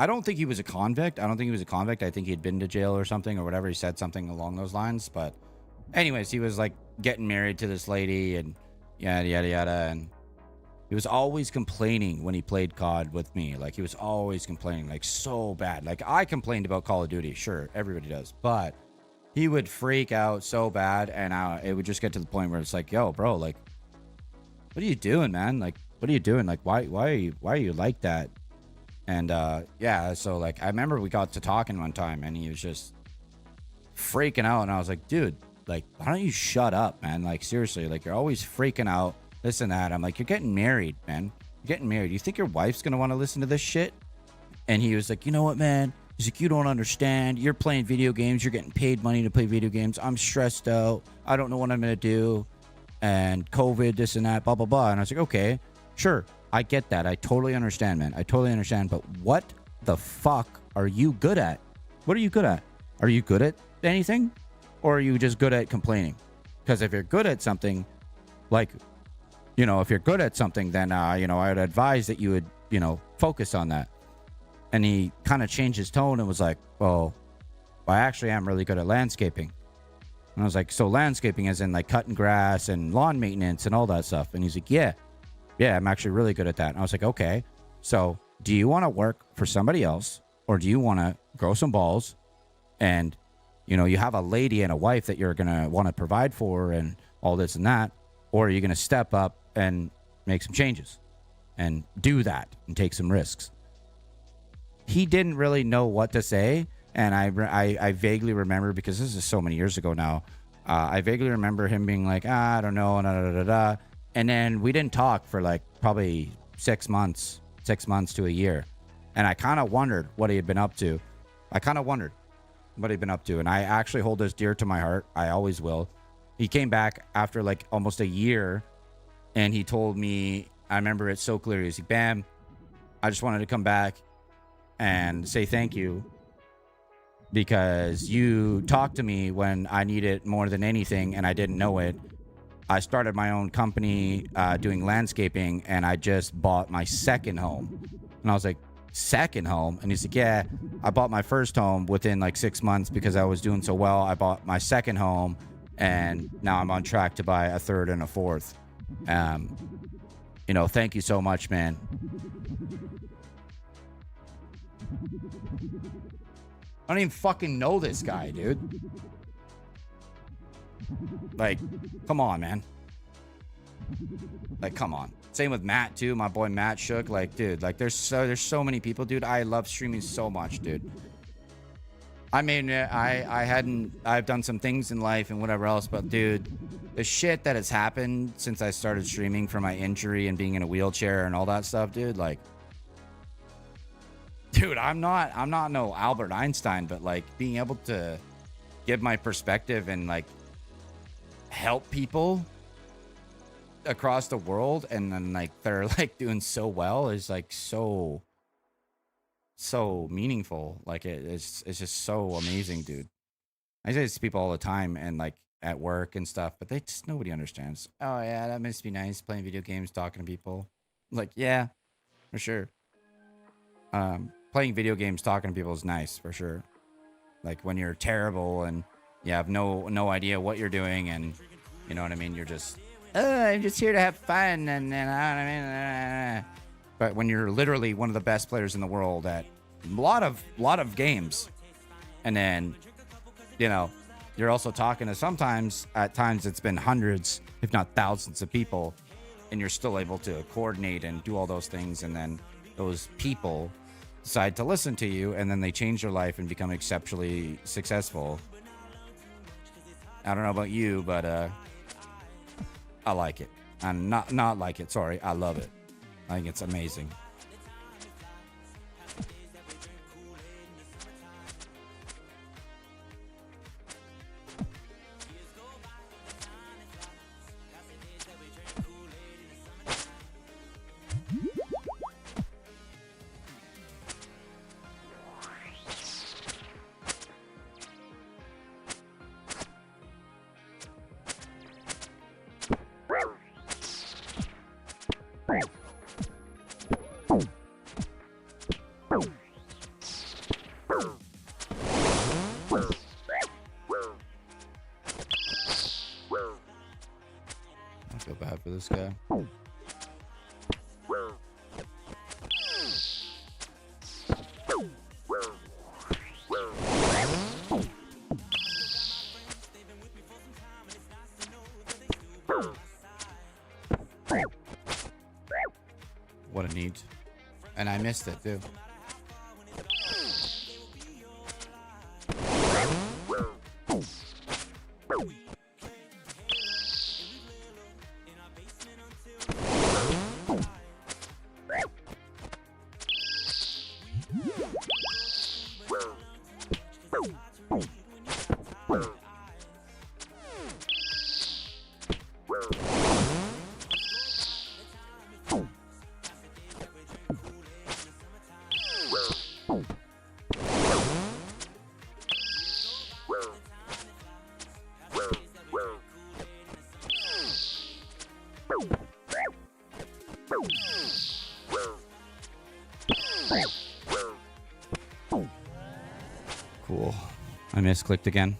don't think he was a convict. I think he'd been to jail or something or whatever. He said something along those lines. But anyways, he was, like, getting married to this lady and yada, yada, yada. And he was always complaining when he played COD with me. Like, he was always complaining, like, so bad. Like, I complained about Call of Duty. Sure, everybody does. But he would freak out so bad, and it would just get to the point where it's like, yo, bro, like, what are you doing, man? Like, what are you doing? Like, why are you like that? And, yeah, so, like, I remember we got to talking one time, and he was just freaking out, and I was like, dude, like, why don't you shut up, man? Like, seriously, like, you're always freaking out. This and that. I'm like, you're getting married, man. You're getting married. You think your wife's going to want to listen to this shit? And he was like, you know what, man? He's like, you don't understand. You're playing video games. You're getting paid money to play video games. I'm stressed out. I don't know what I'm going to do. And COVID, this and that, blah, blah, blah. And I was like, okay, sure. I get that. I totally understand, man. I totally understand. But what the fuck are you good at? What are you good at? Are you good at anything? Or are you just good at complaining? Because if you're good at something, like, you know, if you're good at something, then, you know, I would advise that you would, you know, focus on that. And he kind of changed his tone and was like, well, I actually am really good at landscaping. And I was like, so landscaping is in like cutting grass and lawn maintenance and all that stuff. And he's like, yeah, I'm actually really good at that. And I was like, okay, so do you want to work for somebody else or do you want to grow some balls and, you know, you have a lady and a wife that you're going to want to provide for and all this and that? Or are you going to step up and make some changes and do that and take some risks? He didn't really know what to say. And I vaguely remember, because this is so many years ago now, I vaguely remember him being like, I don't know, da, da, da, da. And then we didn't talk for like probably 6 months to a year. And I kind of wondered what he had been up to. And I actually hold this dear to my heart. I always will. He came back after like almost a year and he told me, I remember it so clearly. He's like, Bam, I just wanted to come back and say thank you because you talked to me when I needed more than anything and I didn't know it. I started my own company doing landscaping and I just bought my second home. And I was like, second home? And he's like, yeah, I bought my first home within like 6 months because I was doing so well. I bought my second home and now I'm on track to buy a third and a fourth. You know, thank you so much, man. I don't even fucking know this guy, dude. Like, come on, man. Like, come on. Same with Matt too. My boy Matt Shook. Like, dude, like there's so many people, dude. I love streaming so much, dude. I mean, I've done some things in life and whatever else, but dude, the shit that has happened since I started streaming for my injury and being in a wheelchair and all that stuff, dude, like, dude, I'm not no Albert Einstein, but like being able to give my perspective and like help people across the world and then like they're like doing so well is like so meaningful. Like it's just so amazing, dude. I say this to people all the time and like at work and stuff, but they just, nobody understands. Oh yeah, that must be nice playing video games, talking to people. Like, yeah, for sure. Playing video games, talking to people is nice for sure. Like when you're terrible and you have no idea what you're doing, and you know what I mean. You're just, I'm just here to have fun, and you know what I mean. But when you're literally one of the best players in the world at a lot of games, and then you know you're also talking to sometimes at times it's been hundreds, if not thousands, of people, and you're still able to coordinate and do all those things, and then those people decide to listen to you, and then they change their life and become exceptionally successful. I don't know about you, but I like it. I'm not like it. Sorry, I love it. I think it's amazing. I feel bad for this guy. What a neat. And I missed it too. Cool. I misclicked again.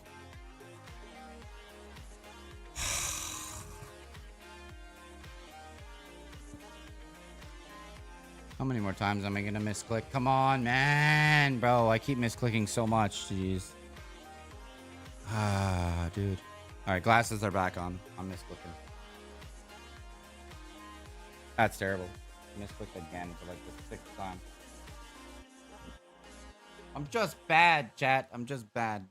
How many more times am I gonna misclick? Come on, man, bro. I keep misclicking so much. Jeez. Ah, dude. All right, glasses are back on. I'm misclicking. That's terrible. Misclicked again for like the sixth time. I'm just bad, chat. I'm just bad.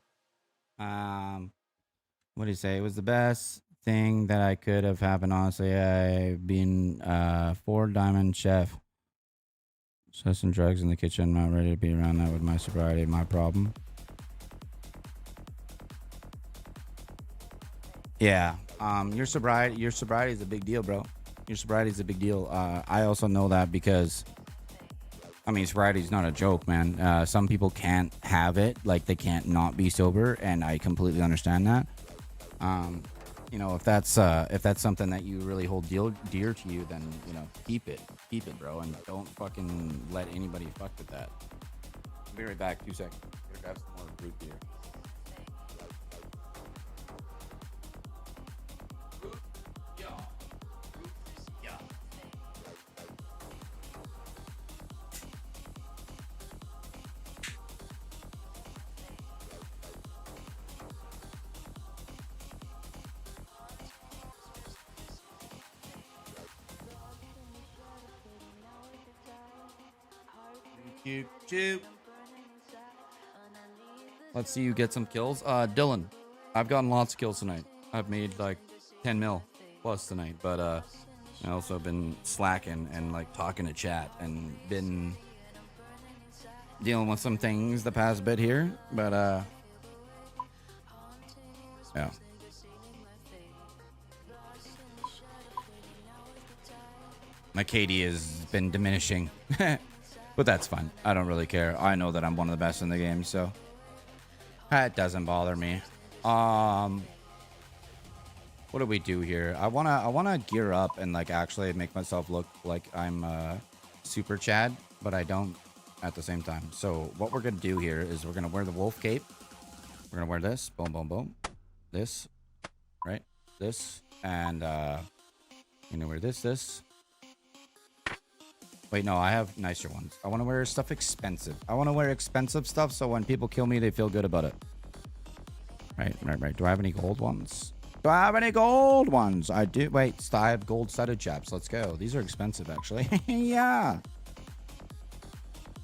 What do you say? It was the best thing that I could have happened. Honestly, I've been 4-diamond chef. Sex and drugs in the kitchen. Not ready to be around that with my sobriety. My problem. Yeah. Your sobriety is a big deal, bro. Your sobriety is a big deal. I also know that because, I mean, sobriety is not a joke, man. Some people can't have it, like they can't not be sober, and I completely understand that. You know, if that's something that you really hold dear to you, then you know, keep it, bro, and don't fucking let anybody fuck with that. I'll be right back. 2 seconds. Gotta grab some more root beer. Choo. Let's see you get some kills. Dylan, I've gotten lots of kills tonight. I've made like 10 mil plus tonight, but I also been slacking and like talking to chat and been dealing with some things the past bit here, but yeah. My KD has been diminishing. But that's fine. I don't really care. I know that I'm one of the best in the game, so it doesn't bother me. What do we do here? I wanna gear up and like actually make myself look like I'm super Chad, but I don't at the same time. So what we're gonna do here is we're gonna wear the wolf cape, We're gonna wear this. Boom, boom, boom. This, right? This, and I'm gonna wear this. Wait, no, I have nicer ones. I want to wear stuff expensive. I want to wear expensive stuff so when people kill me, they feel good about it. Right. Do I have any gold ones? Do I have any gold ones? I do. Wait, I have gold-studded chaps. Let's go. These are expensive, actually. Yeah.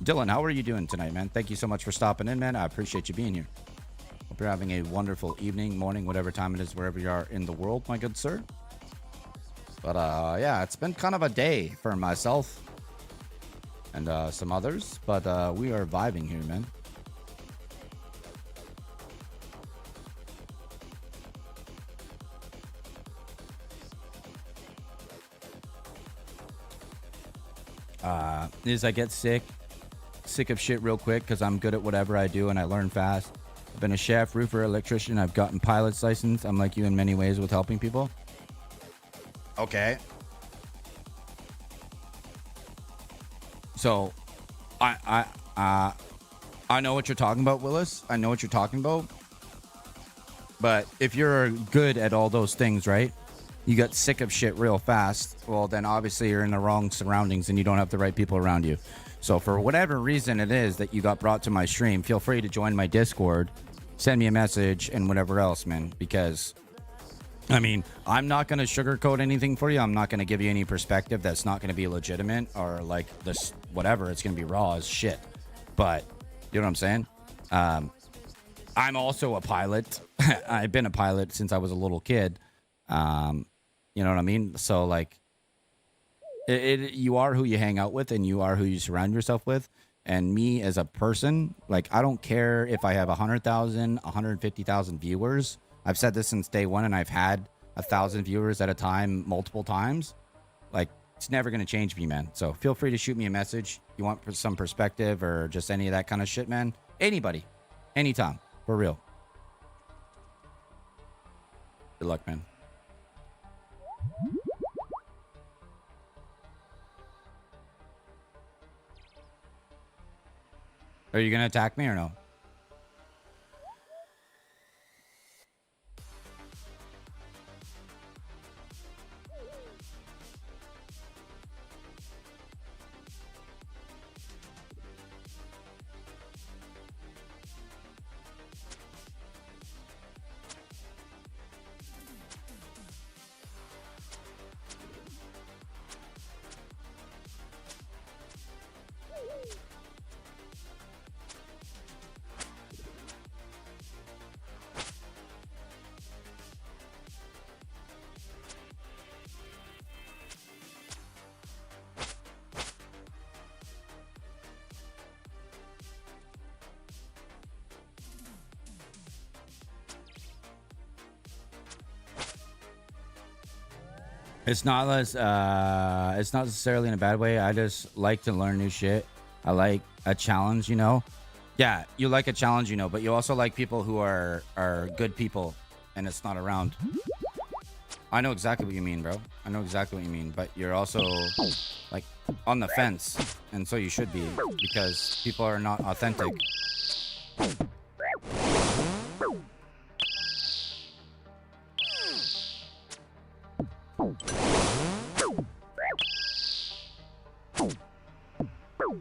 Dylan, how are you doing tonight, man? Thank you so much for stopping in, man. I appreciate you being here. Hope you're having a wonderful evening, morning, whatever time it is, wherever you are in the world, my good sir. But, yeah, it's been kind of a day for myself and some others, but we are vibing here, man. I get sick of shit real quick because I'm good at whatever I do and I learn fast. I've been a chef, roofer, electrician. I've gotten pilot's license. I'm like you in many ways with helping people. Okay. So, I know what you're talking about, Willis. I know what you're talking about. But if you're good at all those things, right? You get sick of shit real fast. Well, then obviously you're in the wrong surroundings and you don't have the right people around you. So for whatever reason it is that you got brought to my stream, feel free to join my Discord, send me a message, and whatever else, man. Because, I mean, I'm not going to sugarcoat anything for you. I'm not going to give you any perspective that's not going to be legitimate or like this, whatever. It's going to be raw as shit. But, you know what I'm saying? I'm also a pilot. I've been a pilot since I was a little kid. You know what I mean? So, like, you are who you hang out with and you are who you surround yourself with. And me as a person, like, I don't care if I have 100,000, 150,000 viewers. I've said this since day one, and I've had 1,000 viewers at a time multiple times. Like, it's never going to change me, man. So feel free to shoot me a message. You want some perspective or just any of that kind of shit, man? Anybody. Anytime. For real. Good luck, man. Are you going to attack me or no? It's not necessarily in a bad way. I just like to learn new shit. I like a challenge, you know. Yeah, you like a challenge, you know, but you also like people who are good people and it's not around. I know exactly what you mean, bro. I know exactly what you mean, but you're also like on the fence, and so you should be, because people are not authentic.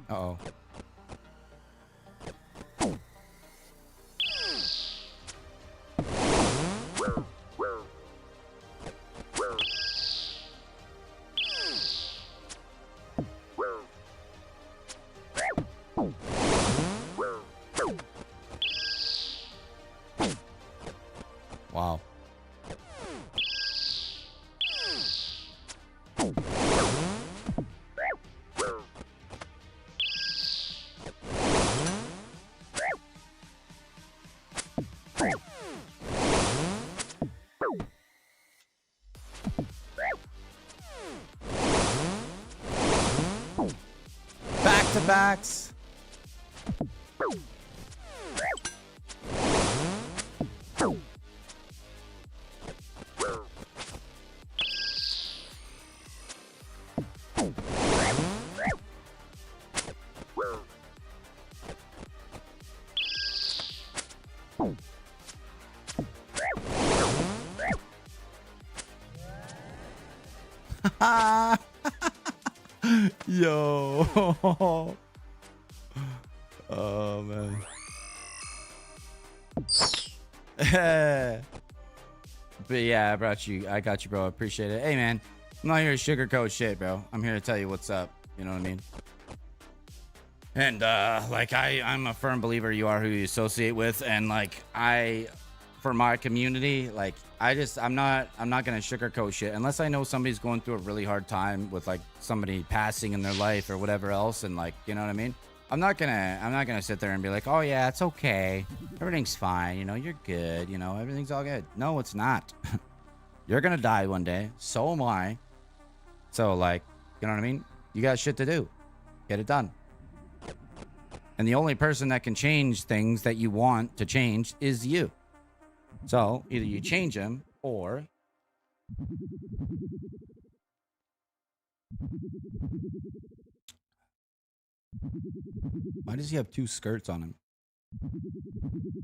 Uh-oh. Wow. Back to backs. Yo. Oh man. But yeah, I got you, bro. I appreciate it. Hey man, I'm not here to sugarcoat shit, bro. I'm here to tell you what's up. You know what I mean? And like I'm a firm believer you are who you associate with, and like for my community, like I'm not gonna sugarcoat shit unless I know somebody's going through a really hard time with like somebody passing in their life or whatever else, and like, you know what I mean? I'm not gonna sit there and be like, oh yeah, it's okay, everything's fine, you know, you're good, you know, everything's all good. No, it's not. You're gonna die one day, so am I. So like, you know what I mean? You got shit to do. Get it done. And the only person that can change things that you want to change is you. So either you change them or why does he have 2 skirts on him?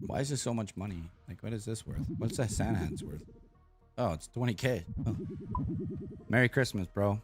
Why is this so much money? Like, what is this worth? What's that Santa hat's worth? Oh, it's 20K. Oh. Merry Christmas, bro.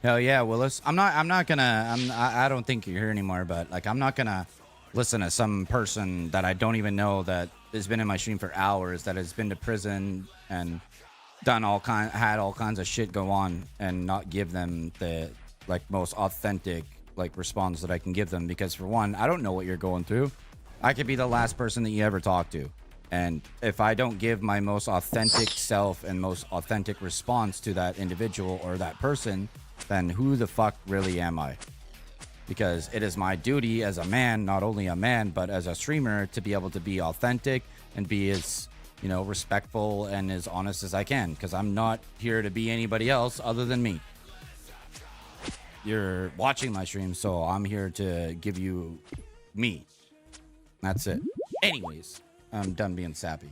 Hell yeah, Willis. I don't think you're here anymore, but like, I'm not gonna listen to some person that I don't even know that has been in my stream for hours, that has been to prison and had all kinds of shit go on, and not give them the like most authentic like response that I can give them. Because for one, I don't know what you're going through. I could be the last person that you ever talk to. And if I don't give my most authentic self and most authentic response to that individual or that person, then who the fuck really am I? Because it is my duty as a man, not only a man, but as a streamer, to be able to be authentic and be as, you know, respectful and as honest as I can. Because I'm not here to be anybody else other than me. You're watching my stream, so I'm here to give you me. That's it. Anyways, I'm done being sappy.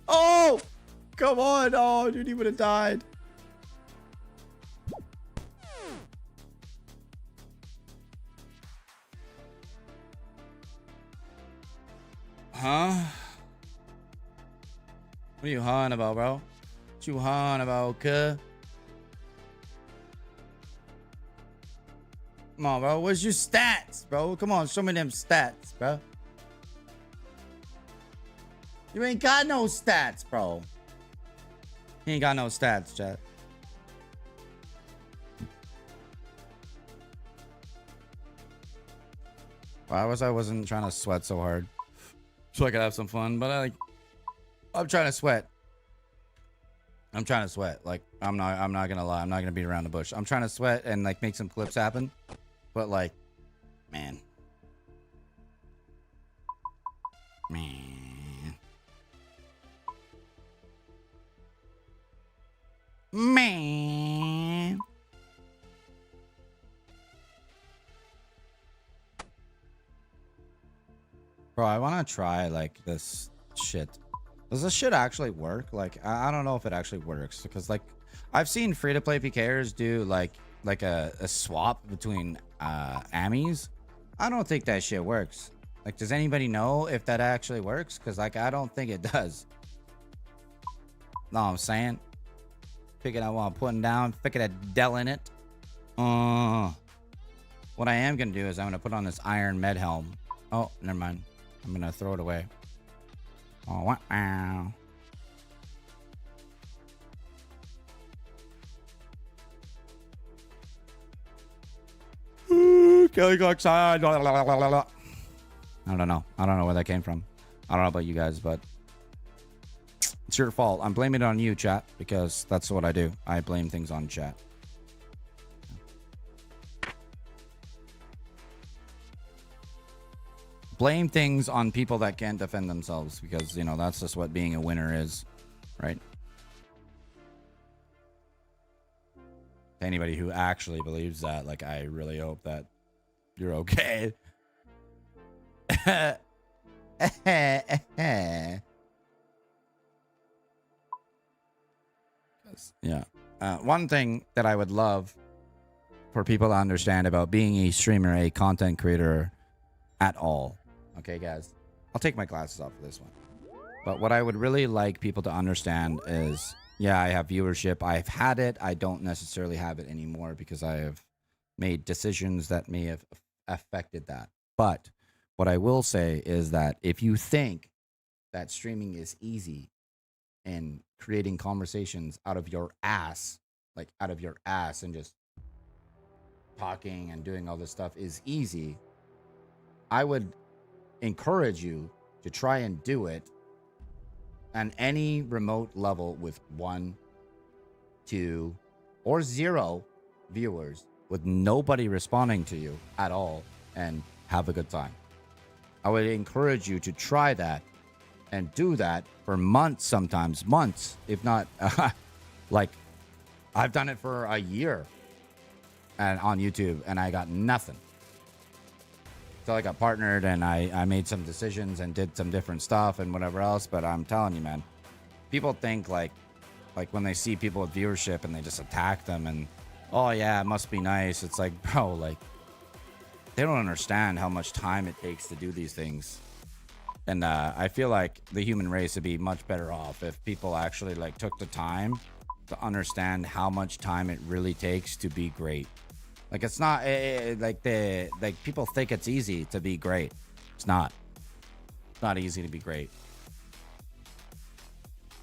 Oh, come on. Oh, dude, he would have died. Huh? What are you hawing about, bro? What you hawing about, cuh? Come on, bro. Where's your stats, bro? Come on, show me them stats, bro. You ain't got no stats, bro. He ain't got no stats, chat. Well, I wasn't trying to sweat so hard so I could have some fun, but I'm trying to sweat. I'm trying to sweat. Like, I'm not gonna lie. I'm not gonna beat around the bush. I'm trying to sweat and like make some clips happen. But like, man. Bro, I want to try like this shit. Does this shit actually work? Like, I don't know if it actually works because like I've seen free-to-play PKers do like a swap between Amis. I don't think that shit works. Like, does anybody know if that actually works? Because like I don't think it does. Know what I'm saying? Picking up while I'm putting down, picking a Dell in it. What I am gonna do is I'm gonna put on this iron med helm. Oh, never mind. I'm gonna throw it away. Oh, wow. Kelly oxide. I don't know. I don't know where that came from. I don't know about you guys, but it's your fault. I'm blaming it on you, chat, because that's what I do. I blame things on chat. Blame things on people that can't defend themselves because, you know, that's just what being a winner is, right? Anybody who actually believes that, like, I really hope that you're okay. Yeah. One thing that I would love for people to understand about being a streamer, a content creator at all. Okay, guys, I'll take my glasses off for this one. But what I would really like people to understand is, yeah, I have viewership. I've had it. I don't necessarily have it anymore because I have made decisions that may have affected that. But what I will say is that if you think that streaming is easy and creating conversations out of your ass, like out of your ass and just talking and doing all this stuff is easy, I would encourage you to try and do it on any remote level with 1, 2, or 0 viewers with nobody responding to you at all and have a good time. I would encourage you to try that and do that for months, sometimes months, if not like I've done it for a year and on YouTube and I got nothing. So I got partnered and I made some decisions and did some different stuff and whatever else. But I'm telling you, man, people think like when they see people with viewership and they just attack them and, oh yeah, it must be nice. It's like, bro, like they don't understand how much time it takes to do these things. And I feel like the human race would be much better off if people actually like took the time to understand how much time it really takes to be great. Like it's not like people think it's easy to be great. It's not. It's not easy to be great.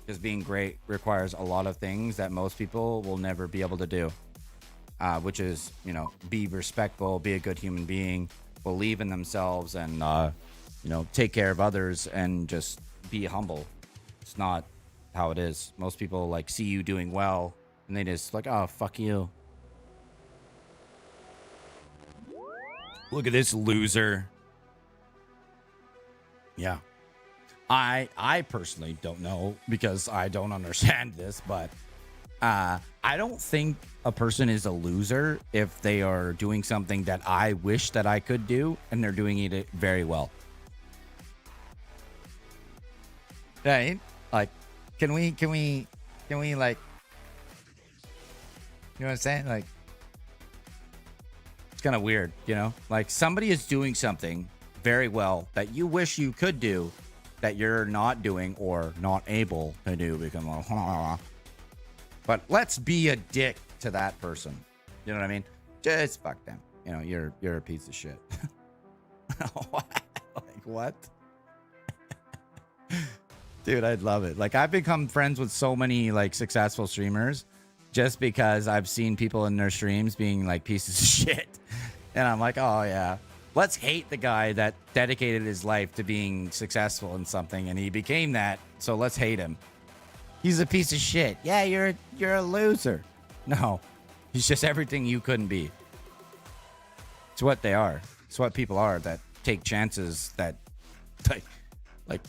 Because being great requires a lot of things that most people will never be able to do. Which is, you know, be respectful, be a good human being, believe in themselves, and you know, take care of others and just be humble. It's not how it is. Most people like see you doing well and they just like, oh, fuck you. Look at this loser. Yeah. I personally don't know because I don't understand this, but I don't think a person is a loser if they are doing something that I wish that I could do and they're doing it very well. Right? Like, can we like, you know what I'm saying? Like, it's kind of weird, you know? Like, somebody is doing something very well that you wish you could do that you're not doing or not able to do. Become like, but let's be a dick to that person. You know what I mean? Just fuck them. You know, you're a piece of shit. Like, what? Dude, I'd love it. Like, I've become friends with so many like successful streamers just because I've seen people in their streams being like pieces of shit. And I'm like, oh yeah, let's hate the guy that dedicated his life to being successful in something and he became that. So let's hate him. He's a piece of shit. Yeah, you're a loser. No, he's just everything you couldn't be. It's what they are. It's what people are that take chances that like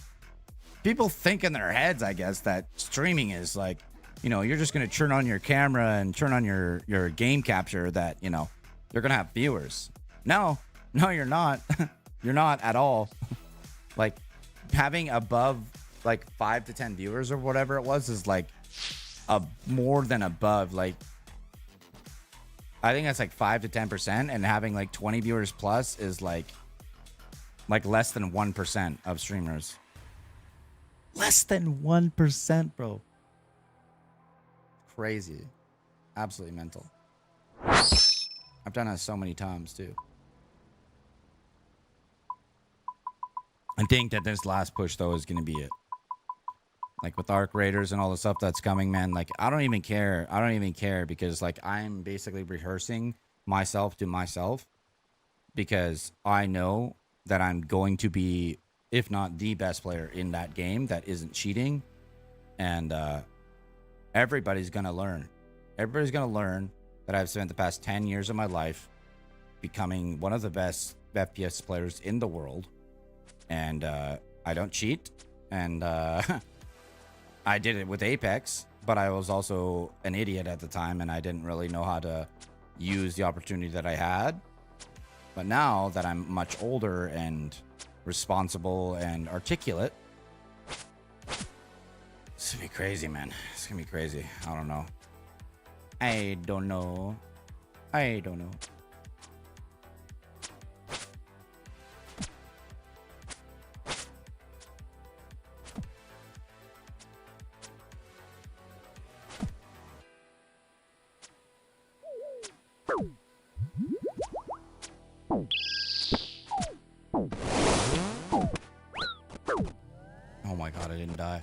people think in their heads, I guess, that streaming is like, you know, you're just going to turn on your camera and turn on your game capture that, you know, you're going to have viewers. No, you're not. You're not at all. Like, having above like 5 to 10 viewers or whatever it was is like a more than above. Like, I think that's like 5 to 10%, and having like 20 viewers plus is like less than 1% of streamers. Less than 1%, bro. Crazy. Absolutely mental. I've done that so many times too. I think that this last push though is gonna be it. Like with Arc Raiders and all the stuff that's coming, man, like I don't even care. I don't even care because like I'm basically rehearsing myself to myself because I know that I'm going to be, if not the best player in that game that isn't cheating. And everybody's gonna learn. Everybody's gonna learn that I've spent the past 10 years of my life becoming one of the best FPS players in the world. And I don't cheat. And I did it with Apex, but I was also an idiot at the time and I didn't really know how to use the opportunity that I had. But now that I'm much older and responsible and articulate, it's gonna be crazy, man. It's gonna be crazy. I don't know. I don't know. Oh my god, I didn't die.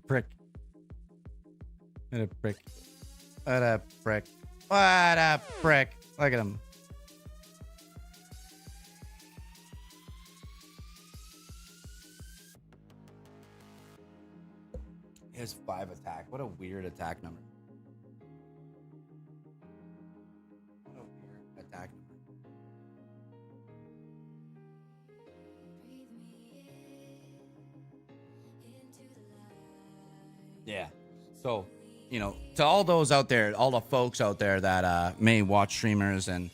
Prick. What a prick. What a prick. What a prick. Look at him. He has 5 attack. What a weird attack number. What a weird attack number. Yeah. So, you know, to all those out there, all the folks out there that may watch streamers and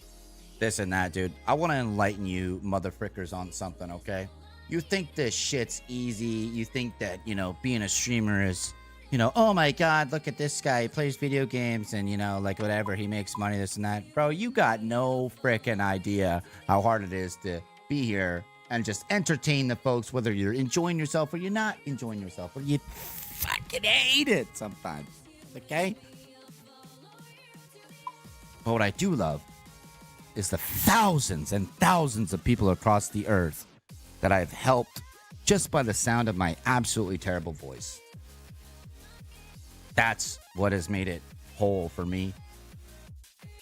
this and that, dude, I want to enlighten you motherfrickers on something, okay? You think this shit's easy. You think that, you know, being a streamer is, you know, oh my God, look at this guy. He plays video games and, you know, like whatever. He makes money, this and that. Bro, you got no freaking idea how hard it is to be here and just entertain the folks, whether you're enjoying yourself or you're not enjoying yourself, or you fucking hate it sometimes, okay? But what I do love is the thousands and thousands of people across the earth that I've helped just by the sound of my absolutely terrible voice. That's what has made it whole for me.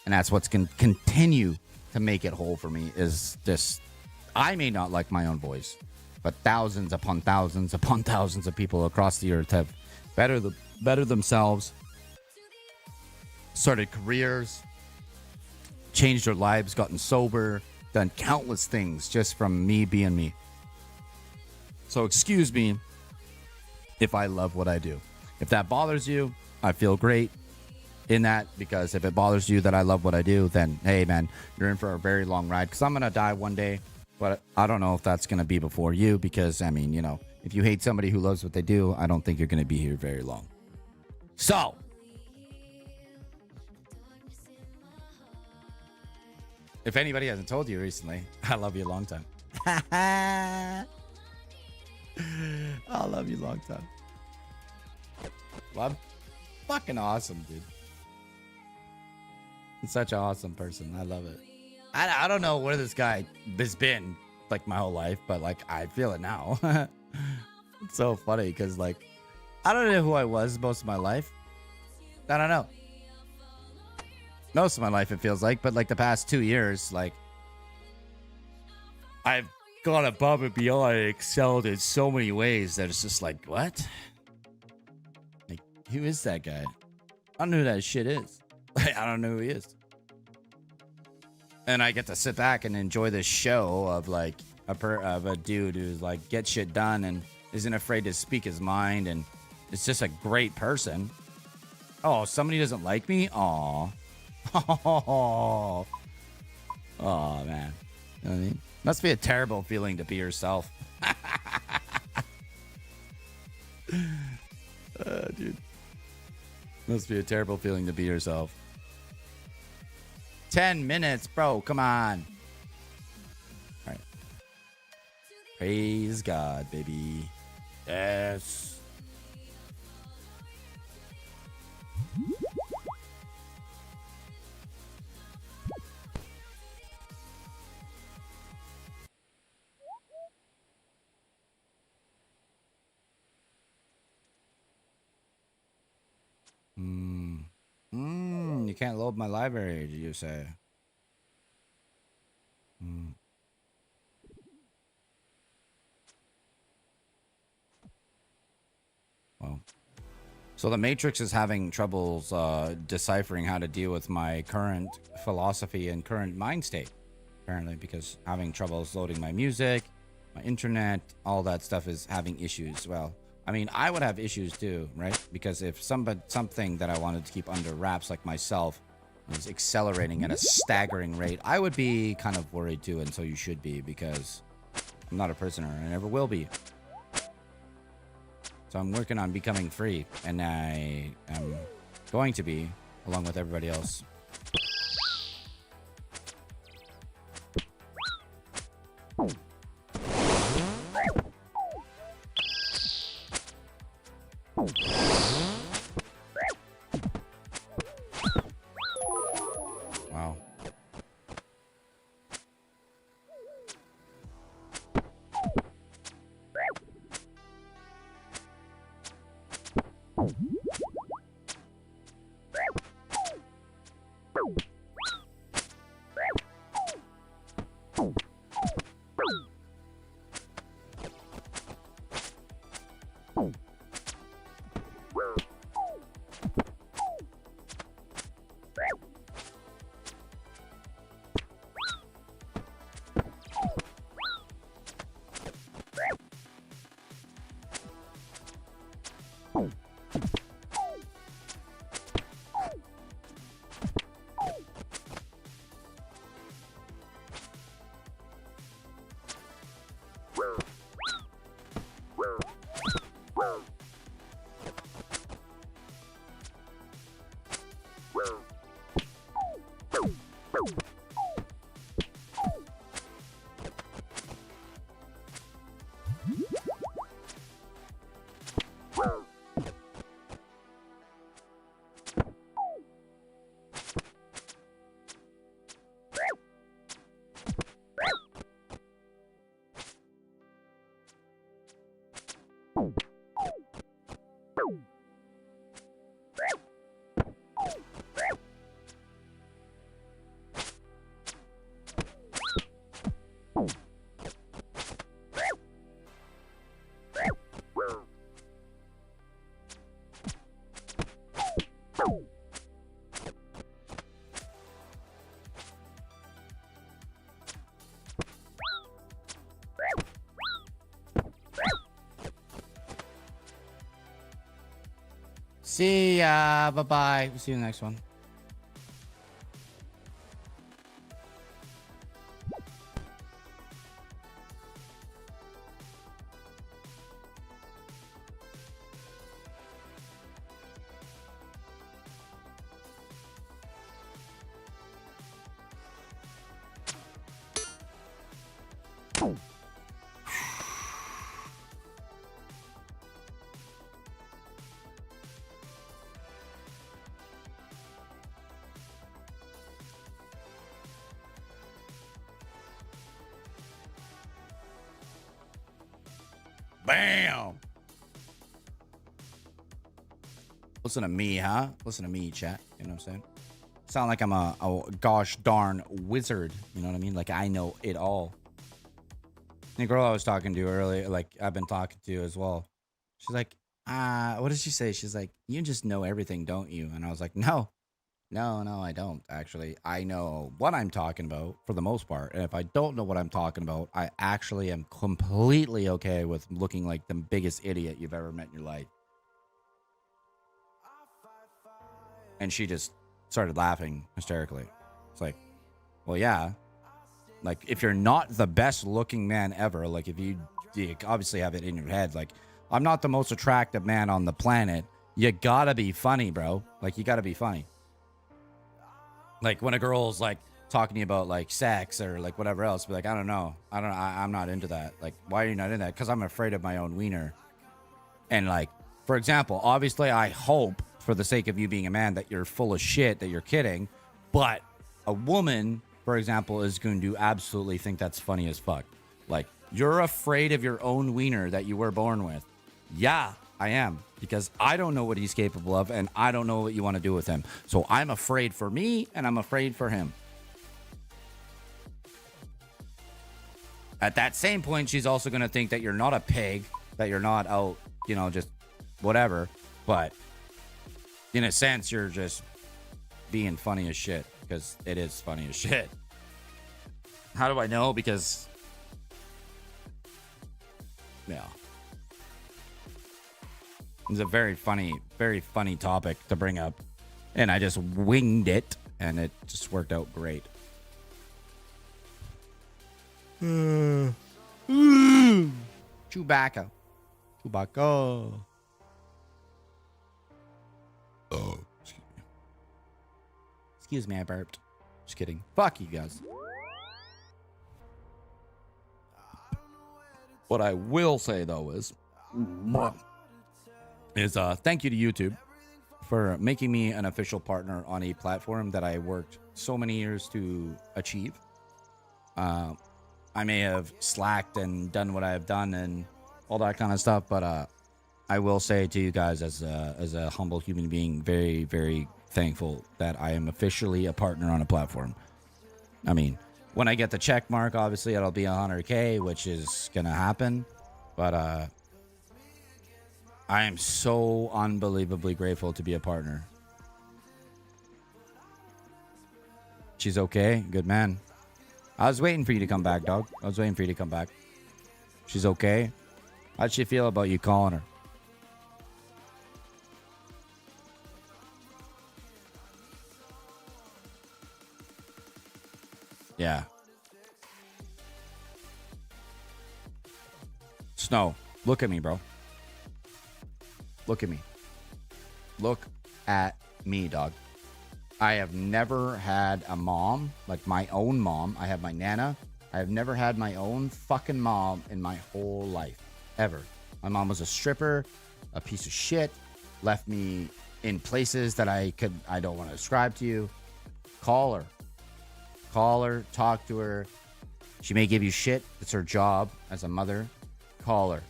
And that's what's going to continue to make it whole for me is just, I may not like my own voice, but thousands upon thousands upon thousands of people across the earth have bettered themselves, started careers, changed their lives, gotten sober, done countless things just from me being me. So excuse me if I love what I do. If that bothers you, I feel great in that, because if it bothers you that I love what I do, then hey man, you're in for a very long ride, because I'm going to die one day. But I don't know if that's going to be before you, because, I mean, you know, if you hate somebody who loves what they do, I don't think you're going to be here very long. So, if anybody hasn't told you recently, I love you a long time. I love you a long time. Well, I'm fucking awesome, dude. I'm such an awesome person. I love it. I don't know where this guy has been like my whole life, but like I feel it now. It's so funny because like I don't know who I was most of my life. I don't know. Most of my life it feels like, but like the past 2 years, like I've gone above and beyond and excelled in so many ways that it's just like, what? Like, who is that guy? I don't know who that shit is. I don't know who he is. And I get to sit back and enjoy this show of like a dude who's like gets shit done and isn't afraid to speak his mind, and it's just a great person. Oh, somebody doesn't like me? Aw. Oh, man. You know what I mean? Must be a terrible feeling to be yourself. Dude. Must be a terrible feeling to be yourself. 10 minutes, bro. Come on. All right. Praise God, baby. Yes. You can't load my library, did you say? Well, So the Matrix is having troubles deciphering how to deal with my current philosophy and current mind state, apparently, because having troubles loading my music, my internet, all that stuff is having issues. Well, I mean, I would have issues too, right? Because if something that I wanted to keep under wraps, like myself, is accelerating at a staggering rate, I would be kind of worried too, and so you should be, because I'm not a prisoner and I never will be. So I'm working on becoming free, and I am going to be, along with everybody else. Wow. See ya. Bye-bye. We'll see you in the next one. Bam! Listen to me, huh? Listen to me, chat. You know what I'm saying? Sound like I'm a gosh darn wizard. You know what I mean? Like I know it all. The girl I was talking to earlier, like I've been talking to as well. She's like, what did she say? She's like, you just know everything, don't you? And I was like, no, I don't actually. I know what I'm talking about for the most part. And if I don't know what I'm talking about, I actually am completely okay with looking like the biggest idiot you've ever met in your life. And she just started laughing hysterically. It's like, well, yeah. Like, if you're not the best looking man ever, like if you obviously have it in your head, like, I'm not the most attractive man on the planet. You gotta be funny, bro. Like, you gotta be funny. Like when a girl's like talking to you about like sex or like whatever else, be like, I don't know. I'm not into that. Like, why are you not into that? Because I'm afraid of my own wiener. And like, for example, obviously I hope for the sake of you being a man that you're full of shit, that you're kidding. But a woman, for example, is going to absolutely think that's funny as fuck. Like, you're afraid of your own wiener that you were born with. Yeah, I am, because I don't know what he's capable of, and I don't know what you want to do with him. So I'm afraid for me, and I'm afraid for him. At that same point, she's also going to think that you're not a pig, that you're not out, you know, just whatever. But In a sense, you're just being funny as shit because it is funny as shit. How do I know? Because, yeah, it's a very funny topic to bring up, and I just winged it, and it just worked out great. Chewbacca. Oh, excuse me, I burped. Just kidding. Fuck you guys. What I will say though is thank you to YouTube for making me an official partner on a platform that I worked so many years to achieve. I may have slacked and done what I have done and all that kind of stuff, but I will say to you guys as a humble human being, very, very thankful that I am officially a partner on a platform. I mean, when I get the check mark, obviously it'll be 100K, which is gonna happen. But I am so unbelievably grateful to be a partner. She's okay, good man. I was waiting for you to come back, dog. I was waiting for you to come back. She's okay. How'd she feel about you calling her? Yeah. Snow, look at me, bro. Look at me. Look at me, dog. I have never had a mom, like my own mom. I have my Nana. I have never had my own fucking mom in my whole life. Ever. My mom was a stripper, a piece of shit, left me in places that I don't want to describe to you. Call her. Call her, talk to her. She may give you shit. It's her job as a mother. Call her.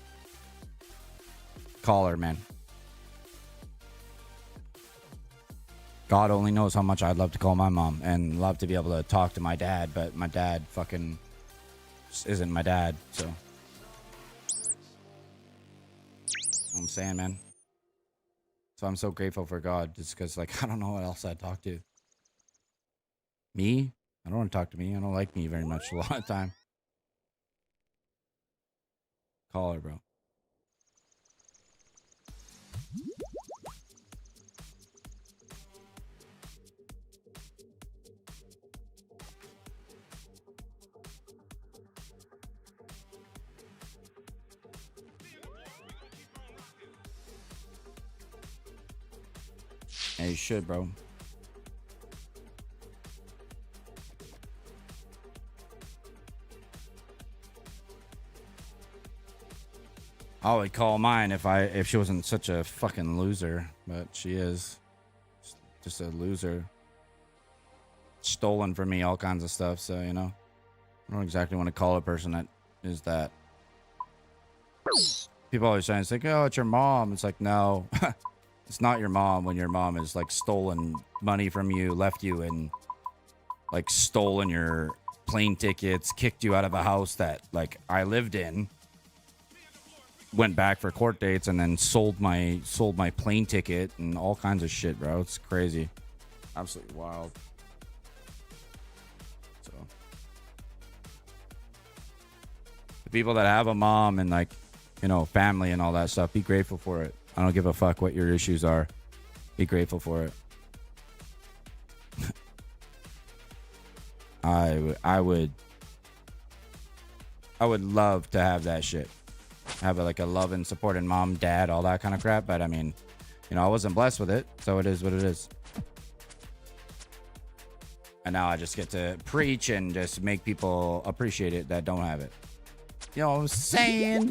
Call her, man. God only knows how much I'd love to call my mom and love to be able to talk to my dad, but my dad fucking isn't my dad, so. I'm saying, man. So I'm so grateful for God just because, like, I don't know what else I'd talk to. Me? I don't want to talk to me. I don't like me very much a lot of time. Call her, bro. Yeah, you should, bro. I would call mine if she wasn't such a fucking loser, but she is just a loser. Stolen from me all kinds of stuff, so you know. I don't exactly want to call a person that is that. People always say, it's like, oh, it's your mom. It's like, no, it's not your mom when your mom is like stolen money from you, left you, and like stolen your plane tickets, kicked you out of a house that like I lived in. Went back for court dates and then sold my plane ticket and all kinds of shit, bro. It's crazy. Absolutely wild. So the people that have a mom and like, you know, family and all that stuff, be grateful for it. I don't give a fuck what your issues are. Be grateful for it. I would love to have that shit. Have like a loving, supporting mom, dad, all that kind of crap. But I mean, you know, I wasn't blessed with it, so it is what it is. And now I just get to preach and just make people appreciate it that don't have it. You know what I'm saying?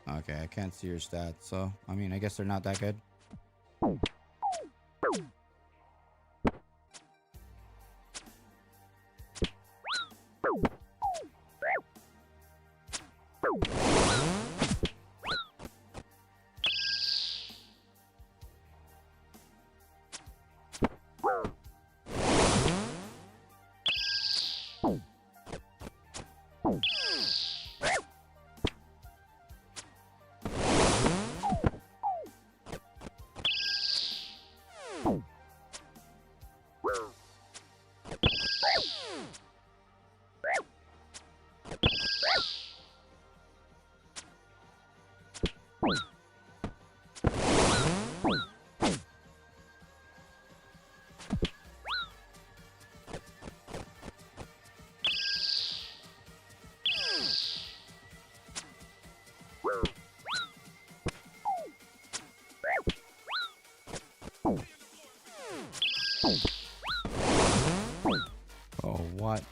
Okay, I can't see your stats, so I mean, I guess they're not that good. Oh, what?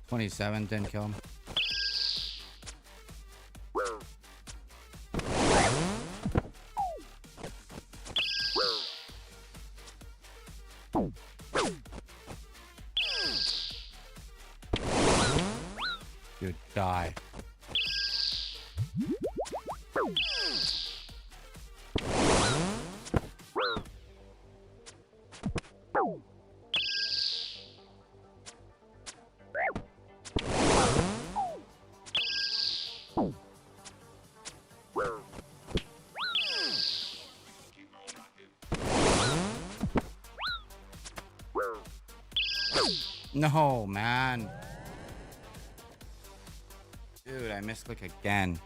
27 didn't kill him. Dude, die. No, man. Dude, I misclick again.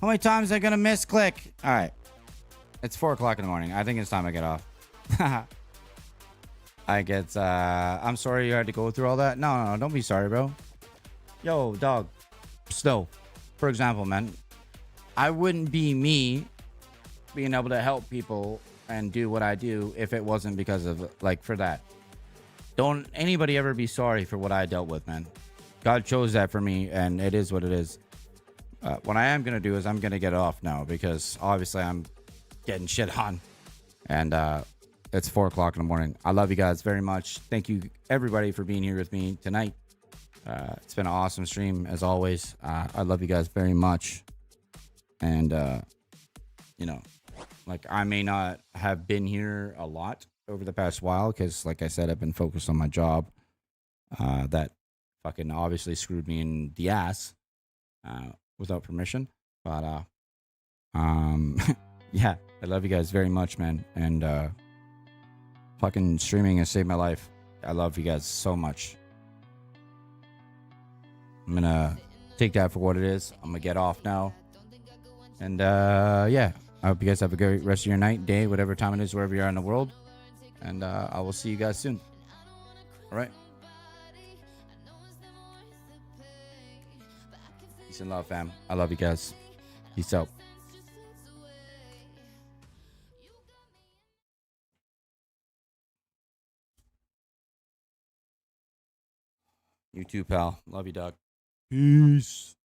How many times am I gonna misclick? All right. It's 4 o'clock in the morning. I think it's time I get off. I'm sorry you had to go through all that. No, don't be sorry, bro. Yo, dog. Snow. For example, man. I wouldn't be me being able to help people and do what I do if it wasn't because of, like, for that. Don't anybody ever be sorry for what I dealt with, man. God chose that for me, and it is what it is. What I am going to do is I'm going to get off now because obviously I'm getting shit on. And it's 4 o'clock in the morning. I love you guys very much. Thank you, everybody, for being here with me tonight. It's been an awesome stream, as always. I love you guys very much. And, you know, like, I may not have been here a lot over the past while because, like I said, I've been focused on my job. That fucking obviously screwed me in the ass without permission. But, yeah, I love you guys very much, man. And fucking streaming has saved my life. I love you guys so much. I'm gonna take that for what it is. I'm gonna get off now. And yeah, I hope you guys have a great rest of your night, day, whatever time it is, wherever you are in the world. And I will see you guys soon. All right. Peace and love, fam. I love you guys. Peace out. You too, pal. Love you, dog. Peace.